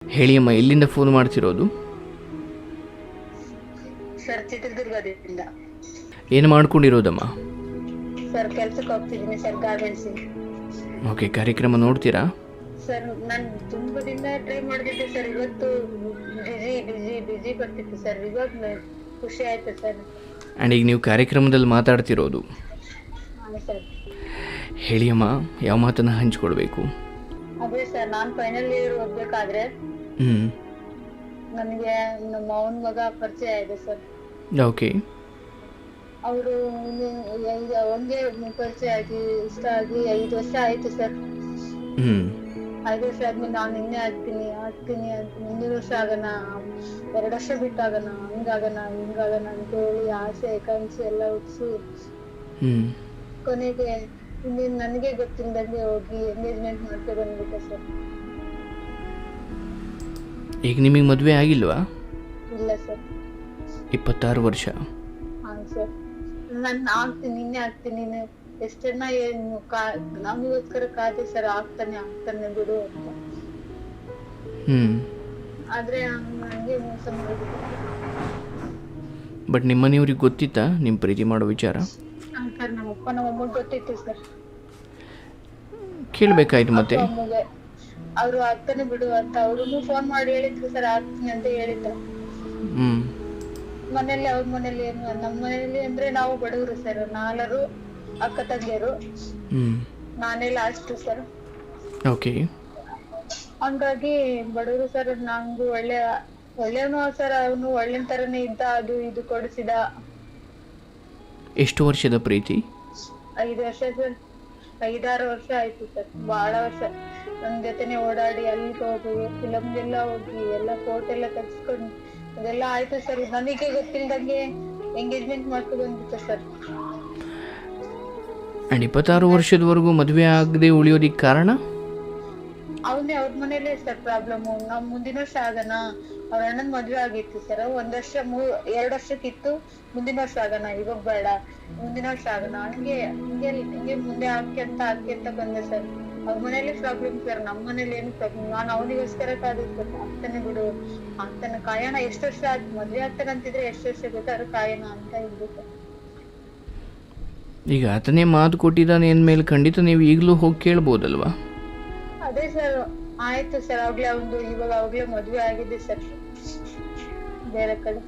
ಹೇಳಿ ಅಮ್ಮ, ಎಲ್ಲಿಂದ ಫೋನ್ ಮಾಡ್ತಿರೋದು? ಸರ್ ಚಿತ್ರದುರ್ಗದಿಂದ. ಏನು ಮಾಡ್ಕೊಂಡಿರೋದಮ್ಮ? ಸರ್ ಕೆಲ್ಸಕ್ಕೆ ಹೋಗ್ತಿದ್ದೀನಿ ಸರ್, ಗಾರ್ಮೆಂಟ್ಸ್. ಓಕೆ, ಕಾರ್ಯಕ್ರಮ ನೋಡ್ತೀರಾ? ಸರ್ ನಾನು ತುಂಬಾ ದಿನ ಟ್ರೈ ಮಾಡ್ತಿದ್ದೆ ಸರ್, ಇವತ್ತು ಬಿಜಿ ಬರ್ತಿತ್ತು ಸರ್, ಇವಾಗ ಖುಷಿ ಆಯ್ತು ಸರ್. ಆ್ಯಂಡ್ ಈಗ ನೀವು ಕಾರ್ಯಕ್ರಮದಲ್ಲಿ ಮಾತಾಡ್ತಿರೋದು. ಹಾಂ ಸರ್. ಹೇಳಿ ಅಮ್ಮ, ಯಾವ ಮಾತನ್ನು ಹಂಚ್ಕೊಳ್ಬೇಕು? ಅದೇ ಸರ್, ನಾನು ಫೈನಲ್ ಇಯರ್ ಓದ್ಬೇಕಾದ್ರೆ ನನಗೆ ನಮ್ಮ ಮಾವನ ಮಗ ಪರಿಚಯ ಇದೆ ಸರ್. ಓಕೆ. ಅವರು ಒಂದೇ ಪರಿಚಯ ಆಗಿ ಇಷ್ಟ ಆಗಿ 5 ವರ್ಷ ಆಯ್ತು ಸರ್. 5 ವರ್ಷ ಆದ್ಮೇಲೆ ನಾನು ಇನ್ನೇ ಆಗ್ತೀನಿ ಅಂತ, ಮುಂದಿನ ವರ್ಷ ಆಗೋಣ, 2 ವರ್ಷ ಬಿಟ್ಟಾಗೋಣ, ಹಿಂಗಾಗೋಣ ಅಂತ ಹೇಳಿ ಆಸೆ ಕನಸು ಎಲ್ಲ ಹುಟ್ಟಿಸಿ ಕೊನೆಗೆ ಇನ್ನೇನು ನನಗೆ ಗೊತ್ತಿಲ್ಲದಂಗೆ ಹೋಗಿ ಎಂಗೇಜ್ಮೆಂಟ್ ಮಾಡ್ಕೊ ಬಂದ್ಬಿಟ್ಟೆ ಸರ್. ಈಗ ನಿಮಗೆ ಮದುವೆ ಆಗಿಲ್ವಾ? ಇಲ್ಲ ಸರ್. 26 ವರ್ಷ. ಹಾಂ ಸರ್. ನಾನು ಆಗ್ತೀನಿ ಎಷ್ಟನ್ನ ನಮಗೋಸ್ಕರ ಕಾದೆ ಸರ್, ಆಗ್ತಾನೆ ಬಿಡು ಅಂತ. ಆದ್ರೆ ನನಗೆ ಮೋಸ ಮಾಡಿದ್ರು. ಬಟ್ ನಿಮ್ಮ ಮನೆಯವ್ರಿಗೆ ಗೊತ್ತಿತ್ತಾ ನಿಮ್ಮ ಪ್ರೀತಿ ಮಾಡೋ ವಿಚಾರ? ಸರ್ ನಮ್ಮಪ್ಪ ನಮ್ಮಮ್ಮಗೆ ಗೊತ್ತಿತ್ತು ಸರ್. ಕೇಳಬೇಕಾಯ್ತು ಮತ್ತೆ. ಅಮ್ಮಗೆ ಅವರು ಆಗ್ತಾನೆ ಬಿಡು ಅಂತ ಅವ್ರಿಗೂ ಫೋನ್ ಮಾಡಿ ಹೇಳಿದ್ರು ಸರ್, ಆಗ್ತೀನಿ ಅಂತ ಹೇಳಿದ್ರು. ಮನೇಲಿ ಅವ್ರ ಮನೇಲಿ ಏನು, ನಮ್ಮ ಮನೇಲಿ ಅಂದ್ರೆ ನಾವು ಬಡವರು ಸರ್, 4 ಅಕ್ಕ ತಂಗಿಯರು, ನಾನೇ ಲಾಸ್ಟ್ ಸರ್. ಓಕೆ. ಹಂಗಾಗಿ ಬಡವರು ಸರ್. ನಂಗೂ ಒಳ್ಳೆಯವನು ಸರ್, ಅವನು ಒಳ್ಳೆ ತರನೇ ಇದ್ದ, ಅದು ಇದು ಕೊಡಿಸಿದ. ಎಷ್ಟು ವರ್ಷದ ಪ್ರೀತಿ? 5 ವರ್ಷ ಸರ್, 5-6 ವರ್ಷ ಆಯ್ತು ಸರ್, ಬಹಳ ವರ್ಷ. ನನ್ ಜೊತೆನೆ ಓಡಾಡಿ ಅಲ್ಲಿಗೆ ಹೋಗಿ ಫಿಲಮ್ಗೆಲ್ಲ ಹೋಗಿ ಎಲ್ಲ ಫೋಟೋ ಎಲ್ಲ ತೆಗ್ಸ್ಕೊಂಡು ಅದೆಲ್ಲ ಆಯ್ತು ಸರ್. ನನಗೆ ಗೊತ್ತಿಲ್ದಂಗೆ ಎಂಗೇಜ್ಮೆಂಟ್ ಮಾಡ್ಕೊಂಡು ಬಂದ್ಬಿಟ್ಟು ಸರ್. ಆ್ಯಂಡ್ 26 ವರ್ಷದವರೆಗೂ ಮದುವೆ ಆಗದೆ ಉಳಿಯೋದಿಕ್ಕೆ ಕಾರಣ? ಅವನೇ ಅವ್ರ ಮನೇಲೆ ಸರ್ ಪ್ರಾಬ್ಲಮ್ಮು. ನಮ್ ಮುಂದಿನ ವರ್ಷ ಆಗೋಣ, ಅವ್ರ ಅಣ್ಣನ್ ಮದ್ವೆ ಆಗಿತ್ತು ಸರ್, 2 ವರ್ಷಕ್ಕಿತ್ತು, ಮುಂದಿನ ವರ್ಷ ಆಗೋಣ, ಇವಾಗ ಬೇಡ, ಮುಂದಿನ ವರ್ಷ ಆಗೋಣ, ಹಂಗೆ ಮುಂದೆ ಹಾಕಿ ಅಂತ ಬಂದೆ ಸರ್. ಅವ್ರ ಮನೇಲಿ ಪ್ರಾಬ್ಲಮ್ ಸರ್, ನಮ್ಮ ಮನೇಲಿ ಏನು ಪ್ರಾಬ್ಲಮ್. ನಾನು ಅವನಿಗೋಸ್ಕರ ಕಾದಿತ್ತು, ಆಗ್ತಾನೆ ಬಿಡು, ಆಗ್ತಾನೆ ಕಾಯೋಣ, ಎಷ್ಟು ವರ್ಷ ಆಯ್ತು ಮದ್ವೆ ಆಗ್ತಾನಂತಿದ್ರೆ, ಎಷ್ಟು ವರ್ಷ ಬೇಕಾದ್ರೂ ಕಾಯೋಣ ಅಂತ ಇದ್ದು ಸರ್. ಈಗ ಆತನೇ ಮಾತು ಕೊಟ್ಟಿದ್ದಾನೆ ಅಂದಮೇಲೆ ಖಂಡಿತ ನೀವು ಈಗಲೂ ಹೋಗಿ ಕೇಳ್ಬೋದಲ್ವಾ? ಅದೇ ಸರ್, ಆಯ್ತು ಸರ್, ಅವಾಗ್ಲೇ ಮದ್ವೆ ಆಗಿದೆ ಸರ್ ಬೇರೆ ಕಡೆ.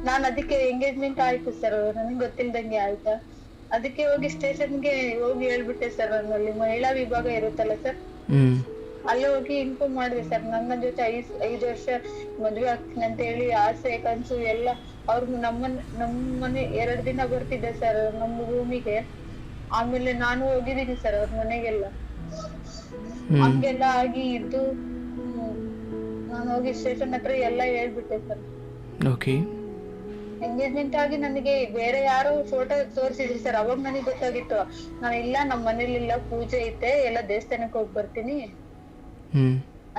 ನಾನ್ ಅದಕ್ಕೆ ಎಂಗೇಜ್ಮೆಂಟ್ ಆಯ್ತು ಸರ್, ನನಗೆ ಗೊತ್ತಿಲ್ದಂಗೆ ಆಯ್ತಾ, ಅದಕ್ಕೆ ಹೋಗಿ ಸ್ಟೇಷನ್ಗೆ ಹೋಗಿ ಹೇಳ್ಬಿಟ್ಟೆ ಸರ್. ನನ್ನಲ್ಲಿ ಮಹಿಳಾ ವಿಭಾಗ ಇರುತ್ತಲ್ಲ ಸರ್, ಅಲ್ಲಿ ಹೋಗಿ ಇನ್ಫಾರ್ಮ್ ಮಾಡಿದೆ ಸರ್. ನನ್ನ ಜೊತೆ 5 ವರ್ಷ ಮದ್ವೆ ಆಗ್ತೀನಿ ಅಂತ ಹೇಳಿ ಆಸೆ ಕನ್ಸು ಎಲ್ಲ ಅವ್ರು ನಮ್ಮ ಮನೆ 2 ದಿನ ಬರ್ತಿದ್ದೆ ಸರ್ ನಮ್ಮ ರೂಮಿಗೆ. ಆಮೇಲೆ ನಾನು ಹೋಗಿದ್ದೀನಿ ಸರ್ ಅವ್ರ ಮನೆಗೆಲ್ಲ. ಹಂಗೆಲ್ಲ ಆಗಿ ಇದ್ದು ನಾನು ಹೋಗಿ ಸ್ಟೇಷನ್ ಹತ್ರ ಎಲ್ಲ ಹೇಳ್ಬಿಟ್ಟೆ ಸರ್. ಓಕೆ. ಎಂಗೇಜ್ಮೆಂಟ್ ಆಗಿ ನನಗೆ ಬೇರೆ ಯಾರೋ ಫೋಟೋ ತೋರಿಸಿದ್ರಿ ಸರ್, ಅವಾಗ ನನಗೆ ಗೊತ್ತಾಗಿತ್ತು. ನಾನು ಇಲ್ಲ, ನಮ್ಮ ಮನೇಲಿಲ್ಲ, ಪೂಜೆ ಐತೆ, ಎಲ್ಲ ದೇವಸ್ಥಾನಕ್ಕೆ ಹೋಗಿ ಬರ್ತೀನಿ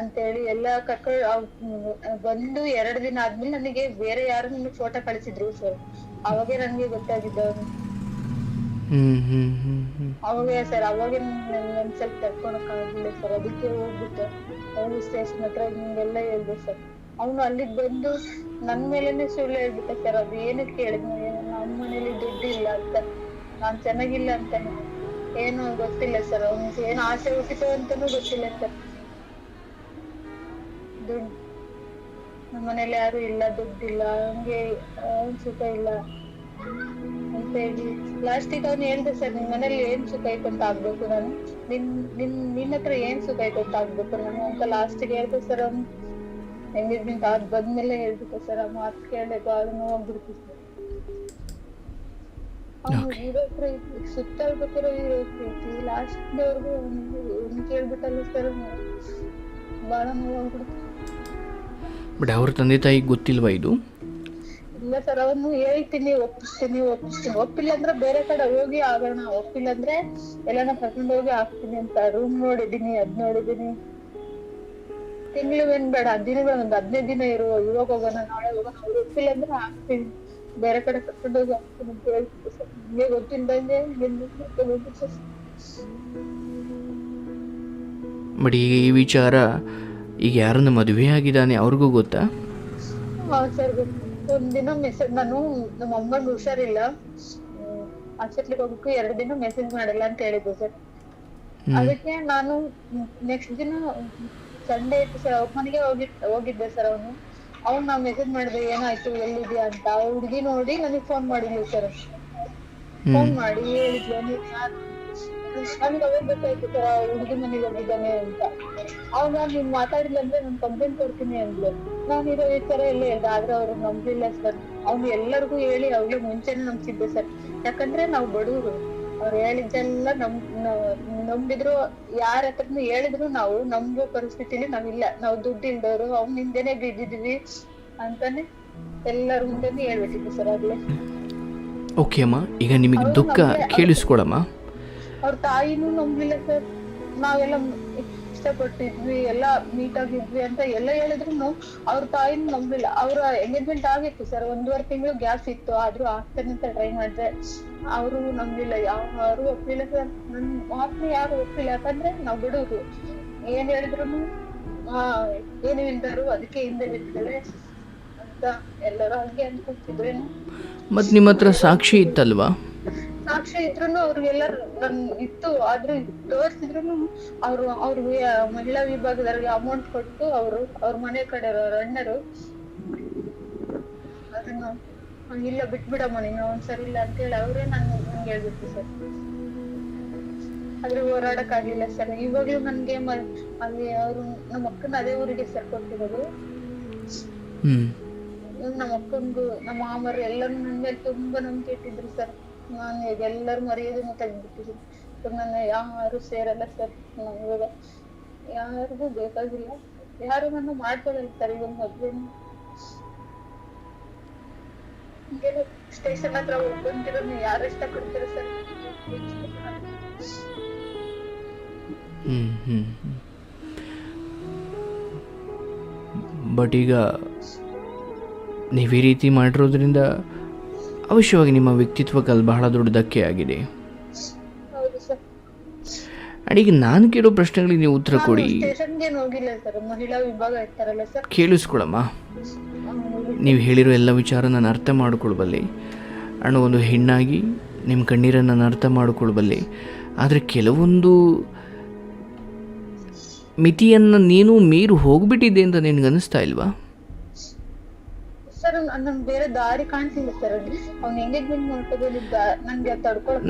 ಅಂತೇಳಿ ಎಲ್ಲ ಬಂದು 2 ದಿನ ಆದ್ಮೇಲೆ ನನಗೆ ಬೇರೆ ಯಾರು ನನಗೆ ಫೋಟೋ ಕಳಿಸಿದ್ರು ಸರ್. ಅವಾಗೆ ನನಗೆ ಗೊತ್ತಾಗಿದ್ದವನು. ಅವಾಗೆ ಸರ್, ಅವಾಗೆ ನನ್ ಸ್ವಲ್ಪ ತಡ್ಕೊಳಕ್ ಆಗಿಲ್ಲ ಸರ್. ಅದಕ್ಕೆ ಹೋಗ್ಬಿಟ್ಟೆ ಅವ್ನು ಸ್ಟೇಷನ್ ಹತ್ರ ಹಿಂಗೆಲ್ಲ ಹೇಳ್ದೆ ಸರ್. ಅವನು ಅಲ್ಲಿಗೆ ಬಂದು ನನ್ ಮೇಲೆನೆ ಸುಳ್ಳು ಹೇಳ್ಬಿಟ್ಟೆ ಸರ್. ಅದು ಏನಕ್ಕೆ ಹೇಳಿದ್ನು, ನಮ್ಮ ಮನೇಲಿ ದುಡ್ಡು ಇಲ್ಲ ಅಂತ, ನಾನ್ ಚೆನ್ನಾಗಿಲ್ಲ ಅಂತಾನೆ, ಏನು ಗೊತ್ತಿಲ್ಲ ಸರ್. ಅವ್ನಿಗೆ ಏನು ಆಸೆ ಹುಟ್ಟಿತು ಅಂತಾನೂ ಗೊತ್ತಿಲ್ಲ ಸರ್. ದುಡ್ಡು ನಮ್ಮ ಮನೇಲಿ ಯಾರು ಇಲ್ಲ, ದುಡ್ಡಿಲ್ಲ, ಹಂಗೆ ಸುಖ ಇಲ್ಲ ಅಂತ ಹೇಳಿ ಲಾಸ್ಟಿಗೆ ಅವ್ನು ಹೇಳ್ದೆ ಸರ್, ನಿನ್ ಮನೇಲಿ ಏನ್ ಸುಖ ಐತೆ ಅಂತ ಆಗ್ಬೇಕು ನಾನು, ನಿನ್ನ ಹತ್ರ ಏನ್ ಸುಖ ಐತೆ ಅಂತ ಆಗ್ಬೇಕು ನಾನು ಅಂತ ಲಾಸ್ಟಿಗೆ ಹೇಳ್ದೆ ಸರ್. ಅವ್ನು ಎಂಗೇಜ್ಮೆಂಟ್ ಬಂದ್ಮೇಲೆ ಹೇಳ್ಬಿಟ್ಟೆ ಸರ್. ಆ ಮಾತು ಕೇಳಬೇಕು, ಅದನ್ನು ಹೋಗ್ಬಿಡ್ತು ಸರ್. ಅವ್ನು ಹೀರೋ ಪ್ರೀತಿ, ಸುತ್ತಾಡ್ಬೇಕಾರೋ ಹೀರೋ ಪ್ರೀತಿ, ಲಾಸ್ಟ್ವರೆಗೂ ಕೇಳ್ಬಿಟ್ಟಲ್ಲ ಸರ್, ಬಹಳ ನೋವಾಗ್ಬಿಡ್ತು. ಬಟ್ ಅವ್ರ ತಂದೆ ತಾಯಿಗೆ ಗೊತ್ತಿಲ್ವಾ ಇದು? ಇಲ್ಲ ಸರ್, ಅವನು ಹೇಳ್ತೀನಿ, ಒಪ್ಪಿಸ್ತೀನಿ, ಒಪ್ಪಿಲ್ಲ ಅಂದ್ರೆ ಬೇರೆ ಕಡೆ ಹೋಗಿ ಆಗೋಣ, ಒಪ್ಪಿಲ್ಲ ಅಂದ್ರೆ ಎಲ್ಲಾನ ಕರ್ಕೊಂಡು ಹೋಗಿ ಹಾಕ್ತೀನಿ ಅಂತ ರೂಮ್ ನೋಡಿದೀನಿ, ಅದ್ ನೋಡಿದೀನಿ. ತಿಂಗ್ಳಿಗೇನ್ ಬೇಡ, ದಿನಗಳು 15 ದಿನ ಇರು, ಇವಾಗ ಹೋಗೋಣ, ನಾಳೆ ಹೋಗೋಣ, ಅವ್ರು ಒಪ್ಪಿಲ್ಲ ಅಂದ್ರೆ ಹಾಕ್ತೀನಿ, ಬೇರೆ ಕಡೆ ಕರ್ಕೊಂಡು ಹೋಗಿ ಹಾಕ್ತೀನಿ ಅಂತ ಹೇಳ್ತಿದ್ದೆ ಸರ್. ನಿಮ್ಗೆ ಗೊತ್ತಿಲ್ದಂಗೆ ಬಟ್ ಈ ವಿಚಾರ ಈಗ ಯಾರನ್ನ ಮದುವೆ ಆಗಿದ್ದಾನೆ ಅವ್ರಿಗೂ ಗೊತ್ತಾ? ಸರ್ ಒಂದಿನ ಮೆಸೇಜ್, ನಾನು ನಮ್ಮ ಅಮ್ಮಂಗ್ ಹುಷಾರಿಲ್ಲ, ಹಾಸ್ಪಿಟ್ಲಿಗೆ ಹೋಗಕ್ಕೆ 2 ದಿನ ಮೆಸೇಜ್ ಮಾಡಿಲ್ಲ ಅಂತ ಹೇಳಿದ್ದೆ ಸರ್. ಅದಕ್ಕೆ ನಾನು ನೆಕ್ಸ್ಟ್ ದಿನ ಸಂಡೇ ಇತ್ತು ಸರ್, ಅವ್ರ ಮನೆಗೆ ಹೋಗಿದ್ದೆ ಸರ್. ಅವ್ನು ನಾ ಮೆಸೇಜ್ ಮಾಡಿದೆ ಏನಾಯ್ತು ಎಲ್ಲಿದ್ಯಾ ಅಂತ. ಆ ಹುಡ್ಗಿ ನೋಡಿ ನನಗೆ ಫೋನ್ ಮಾಡಿದ್ಲು ಸರ್. ಫೋನ್ ಮಾಡಿ ಹೇಳಿದ್ಲು ನನ್ಗೆ ಅವಾಗ ಗೊತ್ತಾಯ್ತು ಸರ್ ಆ ಹುಡ್ಗಿ ಮನೆಗೆ ಹೋಗಿದ್ದಾನೆ ಅಂತ. ಅವಾಗ ನೀನ್ ಮಾತಾಡಿಲ್ಲ ಅಂದ್ರೆ ನಾನು ಕಂಪ್ಲೇಂಟ್ ಕೊಡ್ತೀನಿ ಅಂದ್ಲು. ನಾನು ಇರೋ ವಿಚಾರ ಎಲ್ಲ ಹೇಳ್ದೆ, ಆದ್ರೆ ಅವ್ರು ನಂಬಿಲ್ಲ ಸರ್. ಅವ್ನು ಎಲ್ಲರಿಗೂ ಹೇಳಿ ಅವ್ರಿಗೆ ಮುಂಚೆನೆ ನಂಬಿಸಿದ್ದೆ ಸರ್. ಯಾಕಂದ್ರೆ ನಾವು ಬಡವರು, ಅವ್ರು ಹೇಳಿದ್ದೆಲ್ಲ ನಂಬಿದ್ರು, ಯಾರ ಹತ್ರನು ಹೇಳಿದ್ರು ನಾವು ನಂಬೋ ಪರಿಸ್ಥಿತಿಲಿ ನಾವಿಲ್ಲ. ನಾವು ದುಡ್ಡು ಇಲ್ದವ್ರು, ಅವ್ನ ಹಿಂದೆನೆ ಬಿದ್ದಿದ್ವಿ ಅಂತಾನೆ ಎಲ್ಲರ ಮುಂದೆನೆ ಹೇಳ್ಬಿಟ್ಟಿದ್ವಿ ಸರ್ ಆಗ್ಲೇ. ಓಕೆ ಅಮ್ಮ, ಈಗ ನಿಮಗೆ ದುಃಖ ಕೇಳಿಸ್ಕೊಳಮ್ಮ. ಅವ್ರ ತಾಯಿನೂ ನಂಬಿಲ್ಲ ಸರ್. ನಾವೆಲ್ಲ ಇಷ್ಟಪಟ್ಟಿದ್ವಿ, ಎಲ್ಲ ಮೀಟ್ ಆಗಿದ್ವಿ ಅಂತ ಎಲ್ಲ ಹೇಳಿದ್ರು ಅವ್ರ ತಾಯಿನೂ ನಂಬಿಲ್ಲ. ಅವ್ರ ಎಂಗೇಜ್ಮೆಂಟ್ ಆಗಿತ್ತು ಸರ್, 1.5 ತಿಂಗಳು ಗ್ಯಾಪ್ ಇತ್ತು, ಆದ್ರೂ ಆಗ್ತಾನೆ ಅಂತ ಟ್ರೈ ಮಾಡಿದೆ. ಅವರು ನಂಬಿಲ್ಲ, ಯಾರು ಒಪ್ಪಿಲ್ಲ ಸರ್. ನನ್ ಮಾತ್ನ ಯಾರು ಒಪ್ಪಿಲ್ಲ, ಯಾಕಂದ್ರೆ ನಾವ್ ಬಿಡೋರು ಏನ್ ಹೇಳಿದ್ರು ಏನು ಇಲ್ದಾರು ಅದಕ್ಕೆ ಹಿಂದೆ ಬಿಡ್ತಾರೆ ಅಂತ ಎಲ್ಲರೂ ಹಂಗೆ ಅನ್ಕೊತಿದ್ರೇನು. ಮತ್ ನಿಮ್ಮ ಹತ್ರ ಸಾಕ್ಷಿ ಇತ್ತಲ್ವಾ? ಸಾಕ್ಷಿ ಇದ್ರು ಅವ್ರಿಗೆಲ್ಲರೂ ಇತ್ತು, ಆದ್ರೂ ತೋರ್ಸಿದ್ರು ಅವ್ರಿಗೆ ಮಹಿಳಾ ವಿಭಾಗದವ್ರಿಗೆ ಅಮೌಂಟ್ ಕೊಟ್ಟು ಅವ್ರ ಮನೆ ಕಡೆ ಅಣ್ಣರು ಅದನ್ನ ಇಲ್ಲ ಬಿಟ್ಬಿಡಮ್ಮ ನೀನು ಒಂದ್ಸರಿ ಇಲ್ಲ ಅಂತ ಹೇಳಿ ಅವ್ರೇ ನಂಗೆ ಹೇಳ್ಬಿಟ್ಟು ಸರ್. ಆದ್ರೆ ಹೋರಾಡಕ್ ಆಗ್ಲಿಲ್ಲ ಸರ್. ಇವಾಗ್ಲೂ ನನ್ಗೆ ಅಲ್ಲಿ ಅವ್ರು ನಮ್ಮ ಅಕ್ಕನ ಅದೇ ಊರಿಗೆ ಸರ್ ಕೊಟ್ಟಿರೋದು. ನಮ್ಮ ಅಕ್ಕಂದು ನಮ್ಮ ಮಾಮರು ಎಲ್ಲರೂ ನನ್ ಮೇಲೆ ತುಂಬಾ ನಂಬಿಕೆ ಇಟ್ಟಿದ್ರು ಸರ್. ನಾನು ಈಗ ಎಲ್ಲರೂ ಮರೆಯೋದನ್ನ ತೆಗ್ದ್ಬಿಟ್ಟಿದ್ದೀನಿ. ನನ್ನ ಯಾರು ಸೇರಲ್ಲ ಸರ್. ಇವಾಗ ಯಾರಿಗೂ ಬೇಕಾಗಿಲ್ಲ, ಯಾರು ನನ್ನ ಮಾಡ್ಕೊಳ್ಳಲ್ಲ ಸರ್. ಇವಾಗ ಮದ್ವೆನು ಸ್ಟೇಷನ್ ಹತ್ರ ಹೋಗ್ಬಂದಿರೋ ಯಾರು ಇಷ್ಟ ಪಡ್ತೀರ ಸರ್? ಬಟ್ ಈಗ ನೀವು ಈ ರೀತಿ ಮಾಡಿರೋದ್ರಿಂದ ಅವಶ್ಯವಾಗಿ ನಿಮ್ಮ ವ್ಯಕ್ತಿತ್ವಕ್ಕೆ ಅಲ್ಲಿ ಬಹಳ ದೊಡ್ಡ ಧಕ್ಕೆ ಆಗಿದೆ. ಅಂಡ್ ಈಗ ನಾನು ಕೇಳೋ ಪ್ರಶ್ನೆಗಳಿಗೆ ನೀವು ಉತ್ತರ ಕೊಡಿ. ಕೇಳಿಸ್ಕೊಳಮ್ಮ, ನೀವು ಹೇಳಿರೋ ಎಲ್ಲ ವಿಚಾರ ನಾನು ಅರ್ಥ ಮಾಡಿಕೊಳ್ಬಲ್ಲೆ. ಅಂಡ್ ಒಂದು ಹೆಣ್ಣಾಗಿ ನಿಮ್ಮ ಕಣ್ಣೀರನ್ನು ನಾನು ಅರ್ಥ ಮಾಡಿಕೊಳ್ಬಲ್ಲೆ. ಆದರೆ ಕೆಲವೊಂದು ಮಿತಿಯನ್ನು ನೀನು ಮೀರು ಹೋಗ್ಬಿಟ್ಟಿದೆ ಅಂತ ನಿನ್ಗೆ ಅನಿಸ್ತಾ ಇಲ್ವಾ?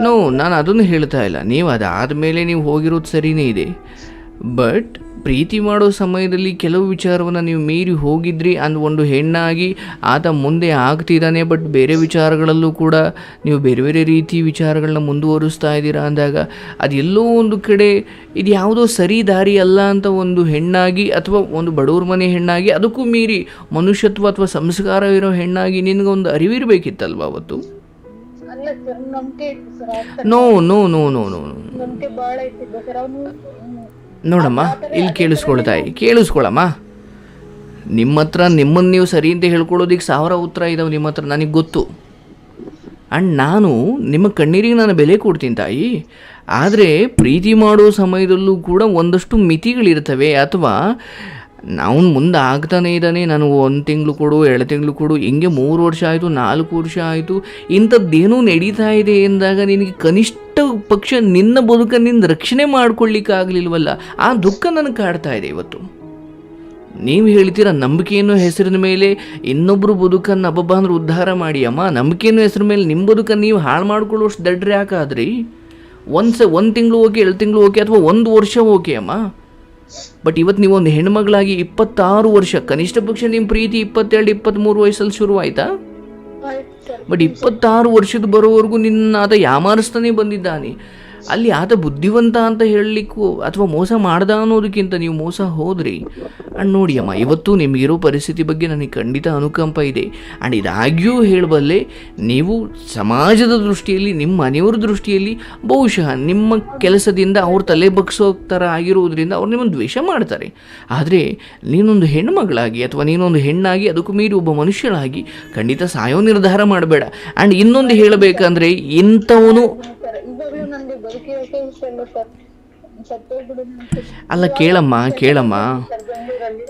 ನೋ, ನಾನು ಅದನ್ನು ಹೇಳ್ತಾ ಇಲ್ಲ. ನೀವು ಅದಾದಮೇಲೆ ನೀವು ಹೋಗಿರೋದು ಸರಿಯೇ ಇದೆ. ಬಟ್ ಪ್ರೀತಿ ಮಾಡೋ ಸಮಯದಲ್ಲಿ ಕೆಲವು ವಿಚಾರವನ್ನು ನೀವು ಮೀರಿ ಹೋಗಿದ್ರಿ ಅಂದ್ ಒಂದು ಹೆಣ್ಣಾಗಿ ಆತ ಮುಂದೆ ಆಗ್ತಿದ್ದಾನೆ, ಬಟ್ ಬೇರೆ ವಿಚಾರಗಳಲ್ಲೂ ಕೂಡ ನೀವು ಬೇರೆ ಬೇರೆ ರೀತಿ ವಿಚಾರಗಳನ್ನ ಮುಂದುವರಿಸ್ತಾ ಇದ್ದೀರಾ ಅಂದಾಗ ಅದೆಲ್ಲೋ ಒಂದು ಕಡೆ ಇದು ಯಾವುದೋ ಸರಿ ದಾರಿ ಅಲ್ಲ ಅಂತ ಒಂದು ಹೆಣ್ಣಾಗಿ ಅಥವಾ ಒಂದು ಬಡವ್ರ ಮನೆ ಹೆಣ್ಣಾಗಿ ಅದಕ್ಕೂ ಮೀರಿ ಮನುಷ್ಯತ್ವ ಅಥವಾ ಸಂಸ್ಕಾರ ಇರೋ ಹೆಣ್ಣಾಗಿ ನಿನಗೊಂದು ಅರಿವಿರಬೇಕಿತ್ತಲ್ವ ಅವತ್ತು? ನೋ ನೋ ನೋ ನೋ ನೋ ನೋಡಮ್ಮ, ಇಲ್ಲಿ ಕೇಳಿಸ್ಕೊಳಮ್ಮ. ನಿಮ್ಮ ಹತ್ರ ನಿಮ್ಮನ್ನು ನೀವು ಸರಿ ಅಂತ ಹೇಳ್ಕೊಳ್ಳೋದಕ್ಕೆ 1000 ಉತ್ತರ ಇದಾವೆ ನಿಮ್ಮ ಹತ್ರ, ನನಗೆ ಗೊತ್ತು. ಆ್ಯಂಡ್ ನಾನು ನಿಮ್ಮ ಕಣ್ಣೀರಿಗೆ ನಾನು ಬೆಲೆ ಕೊಡ್ತೀನಿ ತಾಯಿ. ಆದರೆ ಪ್ರೀತಿ ಮಾಡೋ ಸಮಯದಲ್ಲೂ ಕೂಡ ಒಂದಷ್ಟು ಮಿತಿಗಳಿರ್ತವೆ. ಅಥವಾ ನಾವು ಮುಂದೆ ಆಗ್ತಾನೆ ಇದ್ದಾನೆ, ನಾನು 1 ತಿಂಗಳು ಕೊಡು, 2 ತಿಂಗಳು ಕೊಡು, ಹಿಂಗೆ 3 ವರ್ಷ ಆಯಿತು, 4 ವರ್ಷ ಆಯಿತು, ಇಂಥದ್ದೇನೂ ನಡೀತಾ ಇದೆ ಎಂದಾಗ ನಿನಗೆ ಕನಿಷ್ಠ ಪಕ್ಷ ನಿನ್ನ ಬದುಕನ್ನು ರಕ್ಷಣೆ ಮಾಡ್ಕೊಳ್ಳಿಕ್ಕಾಗಲಿಲ್ವಲ್ಲ, ಆ ದುಃಖ ನನಗೆ ಕಾಡ್ತಾ ಇದೆ ಇವತ್ತು. ನೀವು ಹೇಳ್ತೀರ ನಂಬಿಕೆಯನ್ನು ಹೆಸರಿನ ಮೇಲೆ ಇನ್ನೊಬ್ಬರು ಬದುಕನ್ನು ಅಬ್ಬಬ್ಬ ಅಂದ್ರೆ ಉದ್ಧಾರ ಮಾಡಿ. ಅಮ್ಮ, ನಂಬಿಕೆಯನ್ನು ಹೆಸರು ಮೇಲೆ ನಿಮ್ಮ ಬದುಕನ್ನು ನೀವು ಹಾಳು ಮಾಡ್ಕೊಳ್ಳೋಷ್ಟು ದಡ್ರೆ ಯಾಕಾದ್ರಿ? 1 ತಿಂಗಳು ಓಕೆ, 2 ತಿಂಗಳು ಓಕೆ, ಅಥವಾ 1 ವರ್ಷ ಓಕೆ ಅಮ್ಮ. ಬಟ್ ಇವತ್ತು ನೀವು ಒಂದು ಹೆಣ್ಮಗಳಾಗಿ 26 ವರ್ಷ, ಕನಿಷ್ಠ ಪಕ್ಷ ನಿಮ್ಮ ಪ್ರೀತಿ 22-23 ವಯಸ್ಸಲ್ಲಿ ಶುರು ಆಯ್ತಾ? ಬಟ್ 26 ವರ್ಷದ ಬರೋವರೆಗೂ ನಿನ್ನ ಆತ ಯಾಮಾರಿಸ್ತಾನೆ ಬಂದಿದ್ದಾನೆ. ಅಲ್ಲಿ ಆತ ಬುದ್ಧಿವಂತ ಅಂತ ಹೇಳಲಿಕ್ಕೂ ಅಥವಾ ಮೋಸ ಮಾಡ್ದ ಅನ್ನೋದಕ್ಕಿಂತ ನೀವು ಮೋಸ ಹೋದ್ರಿ. ಆ್ಯಂಡ್ ನೋಡಿ ಅಮ್ಮ, ಇವತ್ತು ನಿಮಗಿರೋ ಪರಿಸ್ಥಿತಿ ಬಗ್ಗೆ ನನಗೆ ಖಂಡಿತ ಅನುಕಂಪ ಇದೆ. ಆ್ಯಂಡ್ ಇದಾಗಿಯೂ ಹೇಳಬಲ್ಲೆ, ನೀವು ಸಮಾಜದ ದೃಷ್ಟಿಯಲ್ಲಿ, ನಿಮ್ಮ ಮನೆಯವರ ದೃಷ್ಟಿಯಲ್ಲಿ ಬಹುಶಃ ನಿಮ್ಮ ಕೆಲಸದಿಂದ ಅವ್ರ ತಲೆ ಬಗ್ಸೋ ಥರ ಆಗಿರೋದ್ರಿಂದ ಅವ್ರು ನಿಮ್ಮನ್ನು ದ್ವೇಷ ಮಾಡ್ತಾರೆ. ಆದರೆ ನೀನೊಂದು ಹೆಣ್ಮಗಳಾಗಿ ಅಥವಾ ನೀನೊಂದು ಹೆಣ್ಣಾಗಿ ಅದಕ್ಕೂ ಮೀರಿ ಒಬ್ಬ ಮನುಷ್ಯನಾಗಿ ಖಂಡಿತ ಸಾಯೋ ನಿರ್ಧಾರ ಮಾಡಬೇಡ. ಆ್ಯಂಡ್ ಇನ್ನೊಂದು ಹೇಳಬೇಕಂದ್ರೆ, ಇಂಥವನು ನನಗೆ ಬದುಕಿರೋಕೆ ಇಷ್ಟ ಇಲ್ಲ ಸರ್. ಸತ್ತೋಗ್ಬಿಡು ಅಲ್ಲ ಕೇಳಮ್ಮ ಸರ್ ಬೆಂಗಳೂರಲ್ಲಿ.